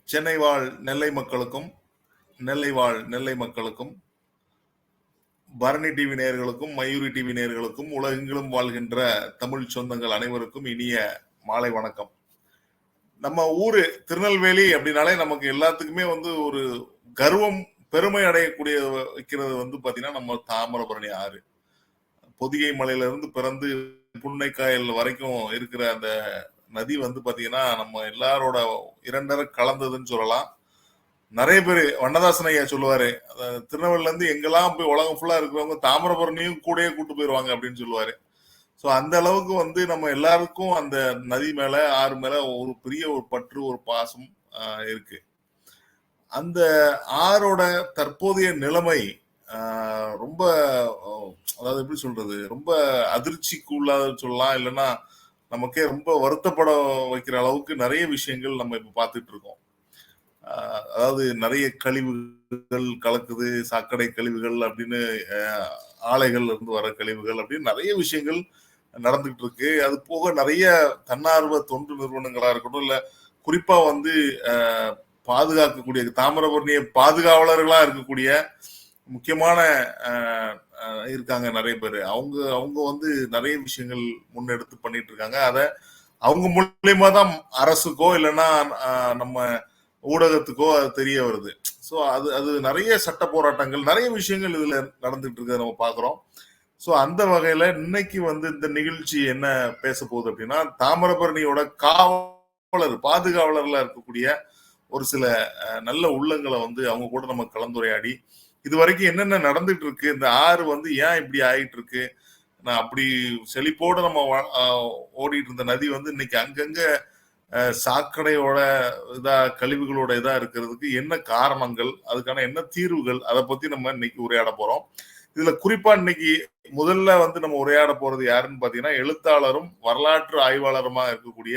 சென்னை வாழ் நெல்லை மக்களுக்கும், நெல்லை வாழ் நெல்லை மக்களுக்கும், பரணி டிவி நேயர்களுக்கும், மயூரி டிவி நேயர்களுக்கும், உலகெங்கிலும் வாழ்கின்ற தமிழ் சொந்தங்கள் அனைவருக்கும் இனிய மாலை வணக்கம். நம்ம ஊரு திருநெல்வேலி அப்படின்னாலே நமக்கு எல்லாத்துக்குமே ஒரு கர்வம், பெருமை அடையக்கூடிய வைக்கிறது பாத்தீங்கன்னா நம்ம தாமிரபரணி ஆறு. பொதிகை மலையில இருந்து பிறந்து புன்னைக்காயல் வரைக்கும் இருக்கிற அந்த நதி பாத்தீங்கன்னா நம்ம எல்லாரோட இரண்டரை கலந்ததுன்னு சொல்லலாம். நிறைய பேர் வண்ணதாசன் ஐயா சொல்லுவாரு, திருநெல்வேலில இருந்து எங்கெல்லாம் போய் உலகம் ஃபுல்லா இருக்கிறவங்க தாமிரபரணியும் கூடயே கூட்டு போயிருவாங்க அப்படின்னு சொல்லுவாரு. ஸோ அந்த அளவுக்கு நம்ம எல்லாருக்கும் அந்த நதி மேல, ஆறு மேல ஒரு பெரிய ஒரு பற்று, ஒரு பாசம் இருக்கு. அந்த ஆறோட தற்போதைய நிலைமை ரொம்ப, அதாவது எப்படி சொல்றது, ரொம்ப அதிர்ச்சிக்கு உள்ளாத சொல்லலாம். இல்லைன்னா நமக்கே ரொம்ப வருத்தப்பட வைக்கிற அளவுக்கு நிறைய விஷயங்கள் நம்ம இப்ப பார்த்துட்டு இருக்கோம். அதாவது நிறைய கழிவுகள் கலக்குது, சாக்கடை கழிவுகள் அப்படின்னு, ஆலைகள்ல இருந்து வர கழிவுகள் அப்படின்னு நிறைய விஷயங்கள் நடந்துகிட்டு இருக்கு. அது போக நிறைய தன்னார்வ தொண்டு நிறுவனங்களா இருக்கட்டும், இல்ல குறிப்பா பாதுகாக்கக்கூடிய தாமிரபரணிய பாதுகாவலர்களா இருக்கக்கூடிய முக்கியமான இருக்காங்க நிறைய பேர். அவங்க நிறைய விஷயங்கள் முன்னெடுத்து பண்ணிட்டு இருக்காங்க. அத அவங்க மூலியமா தான் அரசுக்கோ இல்லைன்னா நம்ம ஊடகத்துக்கோ அது தெரிய வருது. ஸோ அது நிறைய சட்ட போராட்டங்கள், நிறைய விஷயங்கள் இதுல நடந்துட்டு இருக்க நம்ம பாக்குறோம். ஸோ அந்த வகையில இன்னைக்கு இந்த நிகழ்ச்சி என்ன பேச போகுது அப்படின்னா, தாமிரபரணியோட காவலர், பாதுகாவலர்ல இருக்கக்கூடிய ஒரு சில நல்ல உள்ளங்களை அவங்க கூட நம்ம கலந்துரையாடி, இது வரைக்கும் என்னென்ன நடந்துட்டு இருக்கு, இந்த ஆறு ஏன் இப்படி ஆயிட்டு இருக்கு, நான் அப்படி செழிப்போட நம்ம ஓடிட்டு இருந்த நதி இன்னைக்கு அங்கங்க சாக்கடையோட கழிவுகளோட இருக்கிறதுக்கு என்ன காரணங்கள், அதுக்கான என்ன தீர்வுகள், அதை பத்தி நம்ம இன்னைக்கு உரையாட போறோம். இதுல குறிப்பா இன்னைக்கு முதல்ல நம்ம உரையாட போறது யாருன்னு பாத்தீங்கன்னா, எழுத்தாளரும் வரலாற்று ஆய்வாளருமா இருக்கக்கூடிய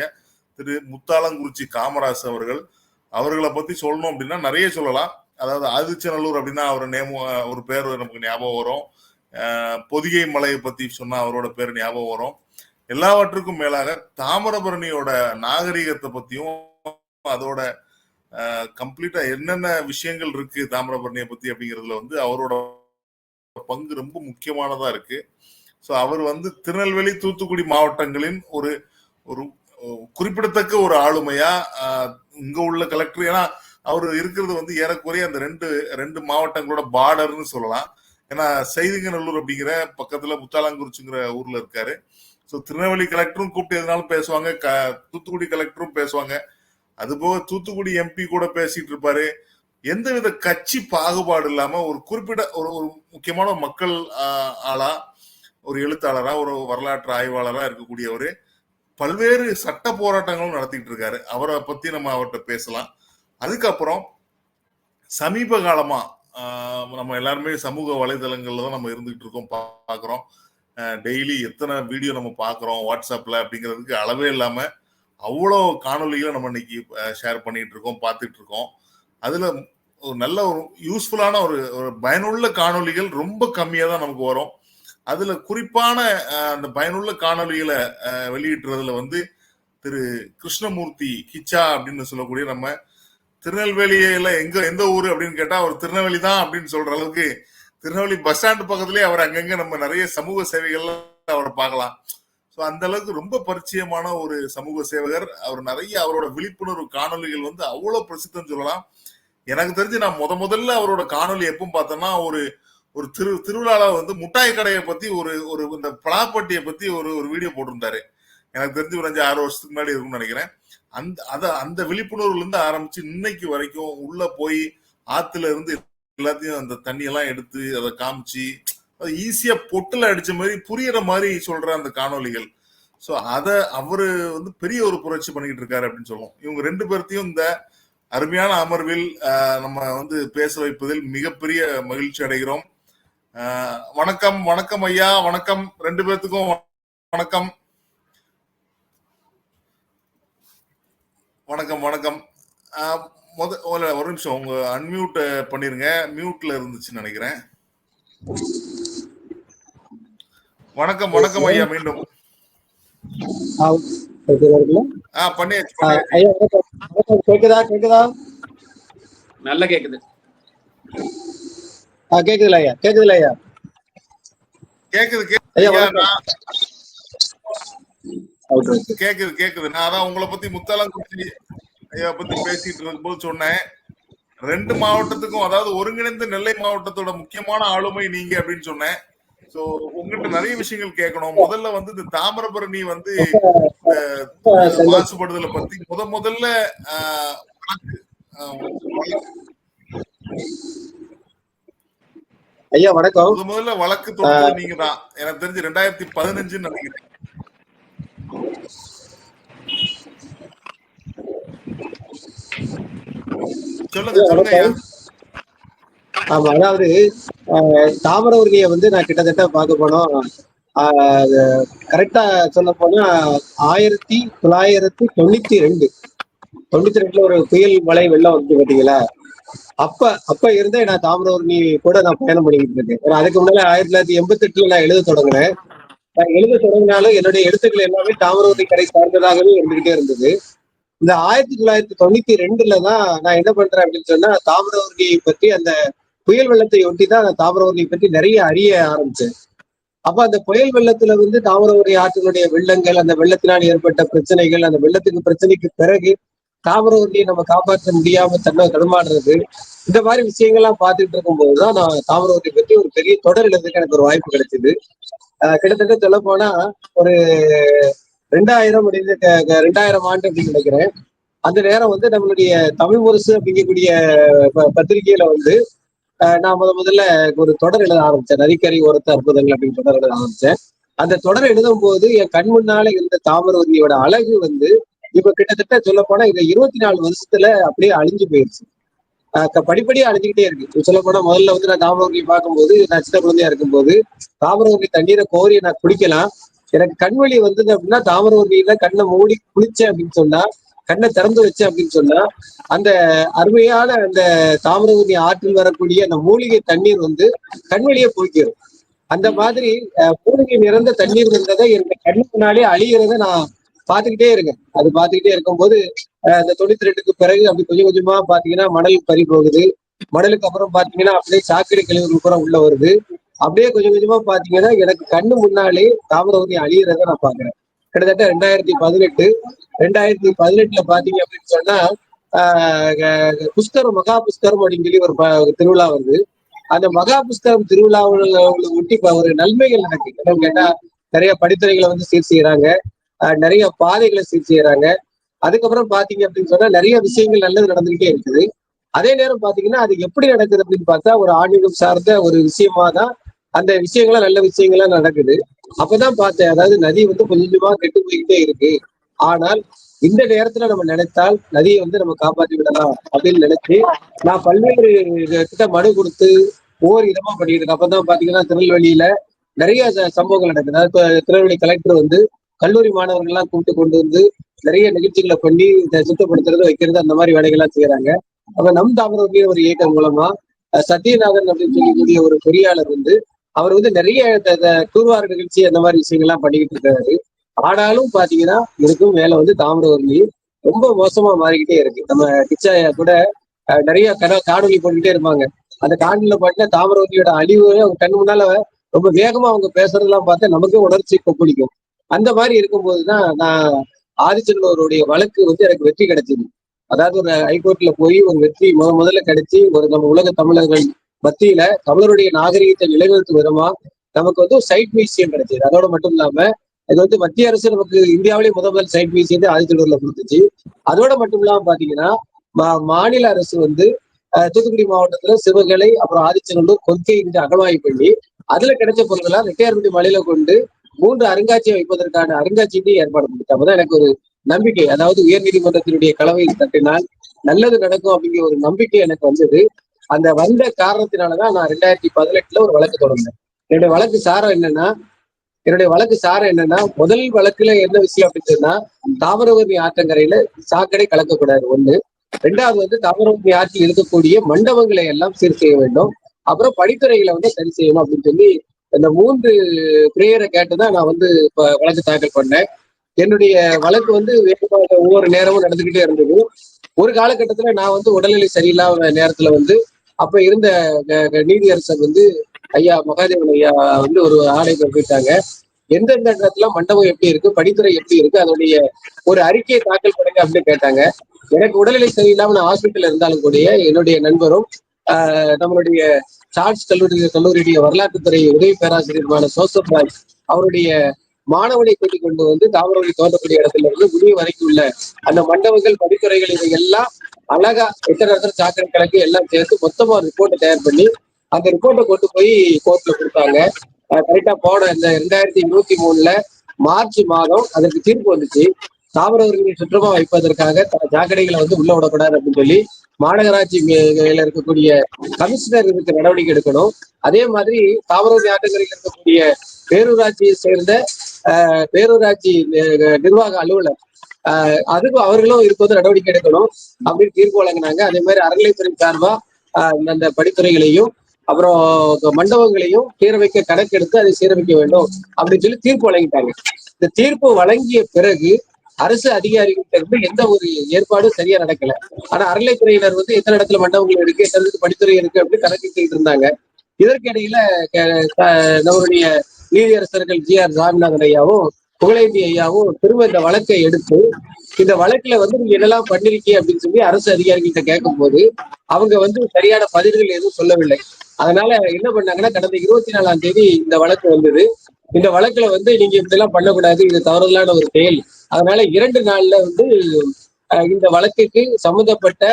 திரு முத்தாலங்குறிச்சி காமராஜ் அவர்கள். அவர்களை பத்தி சொல்லணும் அப்படின்னா நிறைய சொல்லலாம். அதாவது ஆதிச்சநல்லூர் அப்படின்னா அவர் ஒரு பேர் நமக்கு ஞாபகம் வரும். பொதிகை மலையை பத்தி சொன்னா அவரோட பேர் ஞாபகம் வரும். எல்லாவற்றுக்கும் மேலாக தாமிரபரணியோட நாகரிகத்தை பத்தியும், அதோட கம்ப்ளீட்டா என்னென்ன விஷயங்கள் இருக்கு தாமிரபரணியை பத்தி அப்படிங்கிறதுல அவரோட பங்கு ரொம்ப முக்கியமானதா இருக்கு. ஸோ அவர் திருநெல்வேலி, தூத்துக்குடி மாவட்டங்களின் ஒரு ஒரு குறிப்பிடத்தக்க ஒரு ஆளுமையா இங்க உள்ள கலெக்டர், ஏன்னா அவர் இருக்கிறது ஏறக்குறைய அந்த ரெண்டு மாவட்டங்களோட பார்டர்னு சொல்லலாம். ஏன்னா செய்திங்கநல்லூர் அப்படிங்கிற பக்கத்துல முத்தாலங்குறிச்சிங்கிற ஊர்ல இருக்காரு. ஸோ திருநெல்வேலி கலெக்டரும் கூப்பிட்டு எதுனாலும் பேசுவாங்க, தூத்துக்குடி கலெக்டரும் பேசுவாங்க. அதுபோக தூத்துக்குடி எம்பி கூட பேசிட்டு இருப்பாரு. எந்தவித கட்சி பாகுபாடு இல்லாம ஒரு குறிப்பிட்ட ஒரு முக்கியமான மக்கள் ஆளா, ஒரு எழுத்தாளரா, ஒரு வரலாற்று ஆய்வாளரா இருக்கக்கூடியவரு பல்வேறு சட்ட போராட்டங்களும் நடத்திட்டு இருக்காரு. அவரை பத்தி நம்ம அவர்கிட்ட பேசலாம். அதுக்கப்புறம் சமீப காலமா நம்ம எல்லாருமே சமூக வலைதளங்கள்ல தான் நம்ம இருந்துகிட்டு இருக்கோம், பாக்குறோம். டெய்லி எத்தனை வீடியோ நம்ம பாக்குறோம் வாட்ஸ்அப்ல அப்படிங்கிறதுக்கு அளவே இல்லாம அவ்வளோ காணொலிகளை நம்ம இன்னைக்கு ஷேர் பண்ணிட்டு இருக்கோம், பார்த்துட்டு இருக்கோம். அதுல ஒரு நல்ல ஒரு யூஸ்ஃபுல்லான ஒரு பயனுள்ள காணொலிகள் ரொம்ப கம்மியா தான் நமக்கு வரும். அதுல குறிப்பான அந்த பயனுள்ள காணொலிகளை வெளியிட்டுறதுல திரு கிருஷ்ணமூர்த்தி கிச்சா அப்படின்னு சொல்லக்கூடிய, நம்ம திருநெல்வேலியில எந்த ஊரு அப்படின்னு கேட்டா அவர் திருநெல்வேலி தான் அப்படின்னு சொல்ற அளவுக்கு, திருநெல்வேலி பஸ் ஸ்டாண்டு பக்கத்துலயே அவர் அங்கங்க நம்ம நிறைய சமூக சேவைகள்ல அவரை பார்க்கலாம். ஸோ அந்த அளவுக்கு ரொம்ப பரிச்சயமான ஒரு சமூக சேவகர் அவர். நிறைய அவரோட விழிப்புணர்வு காணொலிகள் அவ்வளவு பிரசித்தம் சொல்லலாம். எனக்கு தெரிஞ்சு நான் முதல்ல அவரோட காணொலி எப்பவும் பார்த்தோம்னா, ஒரு திருவிழால முட்டாய் கடையை பத்தி ஒரு இந்த பலாப்பட்டியை பத்தி ஒரு வீடியோ போட்டிருந்தாரு. எனக்கு தெரிஞ்சு ஒரு 5-6 வருஷத்துக்கு முன்னாடி இருக்கும்னு நினைக்கிறேன். அந்த விழிப்புணர்வுல இருந்து ஆரம்பிச்சு இன்னைக்கு வரைக்கும் உள்ள போய் ஆத்துல இருந்து எல்லாத்தையும் அந்த தண்ணியெல்லாம் எடுத்து அதை காமிச்சு ஈஸியா பொட்டுல அடிச்ச மாதிரி புரியற மாதிரி சொல்ற அந்த காணொலிகள். ஸோ அதை அவரு பெரிய ஒரு புரட்சி பண்ணிக்கிட்டு இருக்காரு அப்படின்னு சொல்லுவோம். இவங்க ரெண்டு பேர்த்தையும் இந்த அருமையான அமர்வில் நம்ம பேச வைப்பதில் மிகப்பெரிய மகிழ்ச்சி அடைகிறோம். வணக்கம். வணக்கம் ஐயா. வணக்கம் ரெண்டு பேர்த்துக்கும். வணக்கம். வணக்கம். வணக்கம். ஒரு நிமிஷம் உங்க அன்மியூட் பண்ணிருங்க, மியூட்ல இருந்துச்சுன்னு நினைக்கிறேன். வணக்கம். வணக்கம் ஐயா. மீண்டும் பண்ணியாச்சு. கேக்குதா? நல்லா கேக்குது. கேக்குதுல ஐயா? கேக்குதுல ஐயா? கேக்குது ஐயா ஐயா. வணக்கம். கேக்குது. நான் அதான் உங்களை பத்தி முத்தாலங்குறிச்சி ஐயா பத்தி பேசிட்டு இருக்கும்போது சொன்னேன், 2 மாவட்டத்துக்கும், அதாவது ஒருங்கிணைந்த நெல்லை மாவட்டத்தோட முக்கியமான ஆளுமை நீங்க அப்படின்னு சொன்னேன். சோ உங்ககிட்ட நிறைய விஷயங்கள் கேட்கணும். முதல்ல வந்து இந்த தாமிரபரணி வந்து மாசுபடுதலை பத்தி முதல்ல ஐயா வணக்கம். முதல்ல வழக்கு தொடுத்தது நீங்க தான், எனக்கு தெரிஞ்சு 2015 நினைக்கிறேன். சொல்லுங்க ஐயா. ஆமா, அதாவது தாமிரபரணியை வந்து நான் கிட்டத்தட்ட பார்க்க போனோம், கரெக்டா சொல்ல போனா 1992 ஒரு புயல் மழை வெள்ளம் வந்து பாத்தீங்களா, அப்ப இருந்தே நான் தாமிரபரணி கூட நான் பயணம் பண்ணிக்கிட்டு இருக்கேன். அதுக்கு முன்னால 1988 நான் எழுத தொடங்கினேன். எழுத தொடங்கினாலும் என்னுடைய எழுத்துக்கள் எல்லாமே தாமிரபரணி கரை சார்ந்ததாகவே இருந்துகிட்டே இருந்தது. இந்த 1992 தான் நான் என்ன பண்றேன் அப்படின்னு சொன்னா, தாமிரபரணியை பற்றி, அந்த புயல் வெள்ளத்தை ஒட்டி தான் நான் தாமிரபரணியை பற்றி நிறைய அறிய ஆரம்பிச்சேன். அப்ப அந்த புயல் வெள்ளத்துல வந்து தாமிரபரணி ஆற்றினுடைய வெள்ளங்கள், அந்த வெள்ளத்தினால் ஏற்பட்ட பிரச்சனைகள், அந்த பிரச்சனைக்கு பிறகு தாமிரபரணியை நம்ம காப்பாற்ற முடியாம தடுமாறுறது, இந்த மாதிரி விஷயங்கள்லாம் பார்த்துட்டு இருக்கும்போதுதான் நான் தாமிரபரணி பற்றி ஒரு பெரிய தொடர் எழுதுறதுக்கு எனக்கு ஒரு வாய்ப்பு கிடைச்சது. கிட்டத்தட்ட சொல்ல போனா ஒரு 2000 ஆண்டு அப்படின்னு நினைக்கிறேன். அந்த நேரம் வந்து நம்மளுடைய தமிழ் முரசு அப்படிங்கக்கூடிய பத்திரிகையில வந்து நான் முதல்ல ஒரு தொடர் எழுத ஆரம்பிச்சேன். நதிக்கரை ஓரத்து அற்புதங்கள் அப்படின்னு தொடர் எழுத ஆரம்பிச்சேன். அந்த தொடர் எழுதும் போது என் கண் முன்னால இருந்த தாமிரபரணியோட அழகு வந்து இப்ப கிட்டத்தட்ட சொல்ல போனா இந்த 24 வருஷத்துல அப்படியே அழிஞ்சு போயிருச்சு. படிப்படியா அழிஞ்சுக்கிட்டே இருக்கு. சொல்ல போனா முதல்ல வந்து நான் தாமிரபரணி பார்க்கும்போது, நான் சின்ன குழந்தையா இருக்கும்போது தாமிரபரணி தண்ணீரை கோரி நான் குடிக்கலாம். எனக்கு கண்வழி வந்தது அப்படின்னா தாமிரபரணியில கண்ணை மூடி குளிச்சேன் அப்படின்னு சொன்னா, கண்ணை திறந்து வச்சேன் அப்படின்னு சொன்னா, அந்த அருமையான அந்த தாமிரபரணி ஆற்றில் வரக்கூடிய அந்த மூலிகை தண்ணீர் வந்து கண்வழியே போய்க்கிறோம். அந்த மாதிரி மூலிகை நிறைந்த தண்ணீர் வந்ததை என்னோட கண்ணுக்குனாலே அழிகிறத நான் பார்த்துக்கிட்டே இருக்கேன். அது பார்த்துக்கிட்டே இருக்கும்போது இந்த 92க்கு பிறகு அப்படி கொஞ்சம் கொஞ்சமா பாத்தீங்கன்னா மணல் பறி போகுது. மணலுக்கு அப்புறம் பாத்தீங்கன்னா அப்படியே சாக்கடை கழிவுகள் கூட உள்ள வருது. அப்படியே கொஞ்சம் கொஞ்சமா பாத்தீங்கன்னா எனக்கு கண்ணு முன்னாலே தாமிரபரணி அழியறத நான் பாக்குறேன். கிட்டத்தட்ட 2018 பாத்தீங்க அப்படின்னு சொன்னா புஷ்கரம், மகா புஷ்கரம் அப்படின்னு சொல்லி ஒரு திருவிழா வருது. அந்த மகா புஷ்கரம் திருவிழாவில் ஒட்டி ஒரு நன்மைகள் நடக்குது. கேட்டா நிறைய படித்துறைகளை வந்து சீர் செய்யறாங்க, நிறைய பாதைகளை சீர் செய்யறாங்க. அதுக்கப்புறம் பாத்தீங்க அப்படின்னு சொன்னா நிறைய விஷயங்கள் நல்லது நடந்துகிட்டே இருக்குது. அதே நேரம் பாத்தீங்கன்னா அது எப்படி நடக்குது அப்படின்னு பார்த்தா ஒரு ஆன்மீகம் சார்ந்த ஒரு விஷயமா தான் அந்த விஷயங்கள்லாம் நல்ல விஷயங்களா நடக்குது. அப்பதான் பார்த்தேன், அதாவது நதி வந்து கொஞ்சமா கெட்டு போய்கிட்டே இருக்கு. ஆனால் இந்த நேரத்துல நம்ம நினைத்தால் நதியை வந்து நம்ம காப்பாற்றி விடலாம் அப்படின்னு நினைச்சு நான் பல்வேறு கிட்ட மனு கொடுத்து ஒவ்வொரு விதமா பண்ணிட்டு இருக்கேன். அப்பதான் பாத்தீங்கன்னா திருநெல்வேலியில நிறைய சம்பவங்கள் நடக்குது. அதாவது திருநெல்வேலி கலெக்டர் வந்து கல்லூரி மாணவர்கள் எல்லாம் கூப்பிட்டு கொண்டு வந்து நிறைய நிகழ்ச்சிகளை பண்ணி சுத்தப்படுத்துறது, வைக்கிறது, அந்த மாதிரி வேலைகள்லாம் செய்யறாங்க. அப்ப நம் தாமிரபரணி ஒரு இயக்கம் மூலமா சத்யநாதன் அப்படின்னு சொல்லக்கூடிய ஒரு பொறியாளர் வந்து அவர் வந்து நிறைய தூர்வார நிகழ்ச்சி அந்த மாதிரி விஷயங்கள்லாம் பண்ணிக்கிட்டு இருக்காரு. ஆனாலும் பாத்தீங்கன்னா இதுக்கும் மேல வந்து தாமிரபரணி ரொம்ப மோசமா மாறிக்கிட்டே இருக்கு. நம்ம கிச்சாயா கூட நிறைய காணொலி போட்டுக்கிட்டே இருப்பாங்க. அந்த காணொலியில பாத்தீங்கன்னா தாமிரபரணியோட அழிவு அவங்க கண் முன்னால ரொம்ப வேகமா அவங்க பேசுறதெல்லாம் பார்த்தா நமக்கே உணர்ச்சி கொப்பளிக்கும். அந்த மாதிரி இருக்கும்போதுதான் நான் ஆதிச்சநல்லூருடைய வழக்கு வந்து எனக்கு வெற்றி கிடைச்சது. அதாவது ஒரு ஹைகோர்ட்ல போய் ஒரு வெற்றி முதல்ல கிடைச்சி ஒரு நம்ம உலக தமிழர்கள் மத்தியில தமிழருடைய நாகரிகத்தை நிலைநிறுத்தும் விதமா நமக்கு வந்து ஒரு சைட் மியூசியம் கிடைச்சது. அதோட மட்டும் இல்லாம இது வந்து மத்திய அரசு நமக்கு இந்தியாவிலேயே முதல் சைட் மியூசியத்தை ஆதிச்சநல்லூர்ல கொடுத்துச்சு. அதோட மட்டும் இல்லாம பாத்தீங்கன்னா மாநில அரசு வந்து தூத்துக்குடி மாவட்டத்துல சிவகலை அப்புறம் ஆதிச்சநல்லூர் கொற்கை அகழ்வாய்வு பண்ணி அதுல கிடைச்ச பொருட்களா ரெட்டையார்பட்டி மலையில கொண்டு 3 அருங்காட்சியம் வைப்பதற்கான அருங்காட்சியத்தை ஏற்பாடு பண்ணிட்டு அப்பதான் எனக்கு ஒரு நம்பிக்கை, அதாவது உயர்நீதிமன்றத்தினுடைய கலவையை தட்டினால் நல்லது நடக்கும் அப்படிங்கிற ஒரு நம்பிக்கை எனக்கு வந்தது. அந்த வந்த காரணத்தினாலதான் நான் 2018 ஒரு வழக்கு தொடர்ந்தேன். என்னுடைய வழக்கு சாரம் என்னன்னா முதல் வழக்குல என்ன விஷயம் அப்படின்னு சொன்னா தாமிரபரணி ஆற்றங்கரையில சாக்கடை கலக்கக்கூடாது ஒண்ணு. 2வது வந்து தாமிரபரணி ஆற்றில் இருக்கக்கூடிய மண்டபங்களை எல்லாம் சீர் செய்ய வேண்டும். அப்புறம் படித்துறைகளை வந்து சரி செய்யணும் அப்படின்னு சொல்லி இந்த 3 பிரேயரை கேட்டுதான் நான் வந்து இப்ப வழக்கு தாக்கல் பண்ணேன். என்னுடைய வழக்கு வந்து வேகமாக ஒவ்வொரு நேரமும் நடந்துகிட்டே இருந்தது. ஒரு காலகட்டத்துல நான் வந்து உடல்நிலை சரியில்லாத நேரத்துல வந்து அப்ப இருந்த நீதியரசர் வந்து ஐயா மகாதேவன் ஐயா வந்து ஒரு ஆணை போயிட்டாங்க. எந்தெந்த இடத்துல மண்டபம் எப்படி இருக்கு, படித்துறை எப்படி இருக்கு, அதனுடைய ஒரு அறிக்கையை தாக்கல் பண்ணுங்க அப்படின்னு கேட்டாங்க. எனக்கு உடல்நிலை சரியில்லாம நான் ஹாஸ்பிட்டல் இருந்தாலும் கூட என்னுடைய நண்பரும் நம்மளுடைய சார்ஸ் கல்லூரியுடைய வரலாற்றுத்துறை உதவி பேராசிரியருமான ஜோசப் ராஜ் அவருடைய மாணவனை கூட்டிக் கொண்டு வந்து தாமிரபரணி தோன்றக்கூடிய இடத்துல இருந்து முடிவு வரைக்கும் உள்ள அந்த மண்டபங்கள் படித்துறைகள் இதை எல்லாம் அழகா எத்தனை இடத்துல சாக்கடை கணக்கு எல்லாம் சேர்த்து மொத்தமா ஒரு ரிப்போர்ட்டை தயார் பண்ணி அந்த ரிப்போர்ட்டை கொண்டு போய் கோர்ட்ல கொடுத்தாங்க. கரெக்டா போன இந்த 2023 மார்ச் மாதம் அதற்கு தீர்ப்பு வந்துச்சு. தாமிரபரணி சுற்றமா வைப்பதற்காக சாக்கடைகளை வந்து உள்ள விடக்கூடாது அப்படின்னு சொல்லி மாநகராட்சி இருக்கக்கூடிய கமிஷனர் இதுக்கு நடவடிக்கை எடுக்கணும். அதே மாதிரி தாமிரபரணி ஆற்றங்கரையில் இருக்கக்கூடிய பேரூராட்சியை சேர்ந்த பேரூராட்சி நிர்வாக அலுவலர் அதுக்கும் அவர்களும் இருப்பது நடவடிக்கை எடுக்கணும் அப்படின்னு தீர்ப்பு வழங்கினாங்க. அதே மாதிரி அறநிலைத்துறை சார்பா அந்த படித்துறைகளையும் அப்புறம் மண்டபங்களையும் சீரமைக்க கணக்கெடுத்து அதை சீரமைக்க வேண்டும் அப்படின்னு சொல்லி தீர்ப்பு வழங்கிட்டாங்க. இந்த தீர்ப்பு வழங்கிய பிறகு அரசு அதிகாரிகிட்ட இருந்து எந்த ஒரு ஏற்பாடும் சரியா நடக்கல. ஆனா அறநிலைத்துறையினர் வந்து எத்தனை இடத்துல மண்டபங்கள் இருக்கு, எத்தனை இடத்துல படித்துறை இருக்கு அப்படின்னு கணக்கிட்டு இருந்தாங்க. இதற்கிடையில நம்மளுடைய நீதியரசர்கள் GR சாமிநாதன் ஐயாவும் புகழேந்தி ஐயாவும் திரும்ப இந்த வழக்கை எடுத்து இந்த வழக்குல வந்து நீங்க என்னெல்லாம் பண்ணிருக்கீங்க அப்படின்னு சொல்லி அரசு அதிகாரிகிட்ட கேட்கும் போது அவங்க வந்து சரியான பதில்கள் எதுவும் சொல்லவில்லை. அதனால என்ன பண்ணாங்கன்னா கடந்த 24ஆம் தேதி இந்த வழக்கு வந்தது. இந்த வழக்குல வந்து நீங்க இப்படிலாம் பண்ணக்கூடாது, இது தவறுதலான ஒரு செயல். அதனால 2 நாள்ல வந்து இந்த வழக்குக்கு சம்பந்தப்பட்ட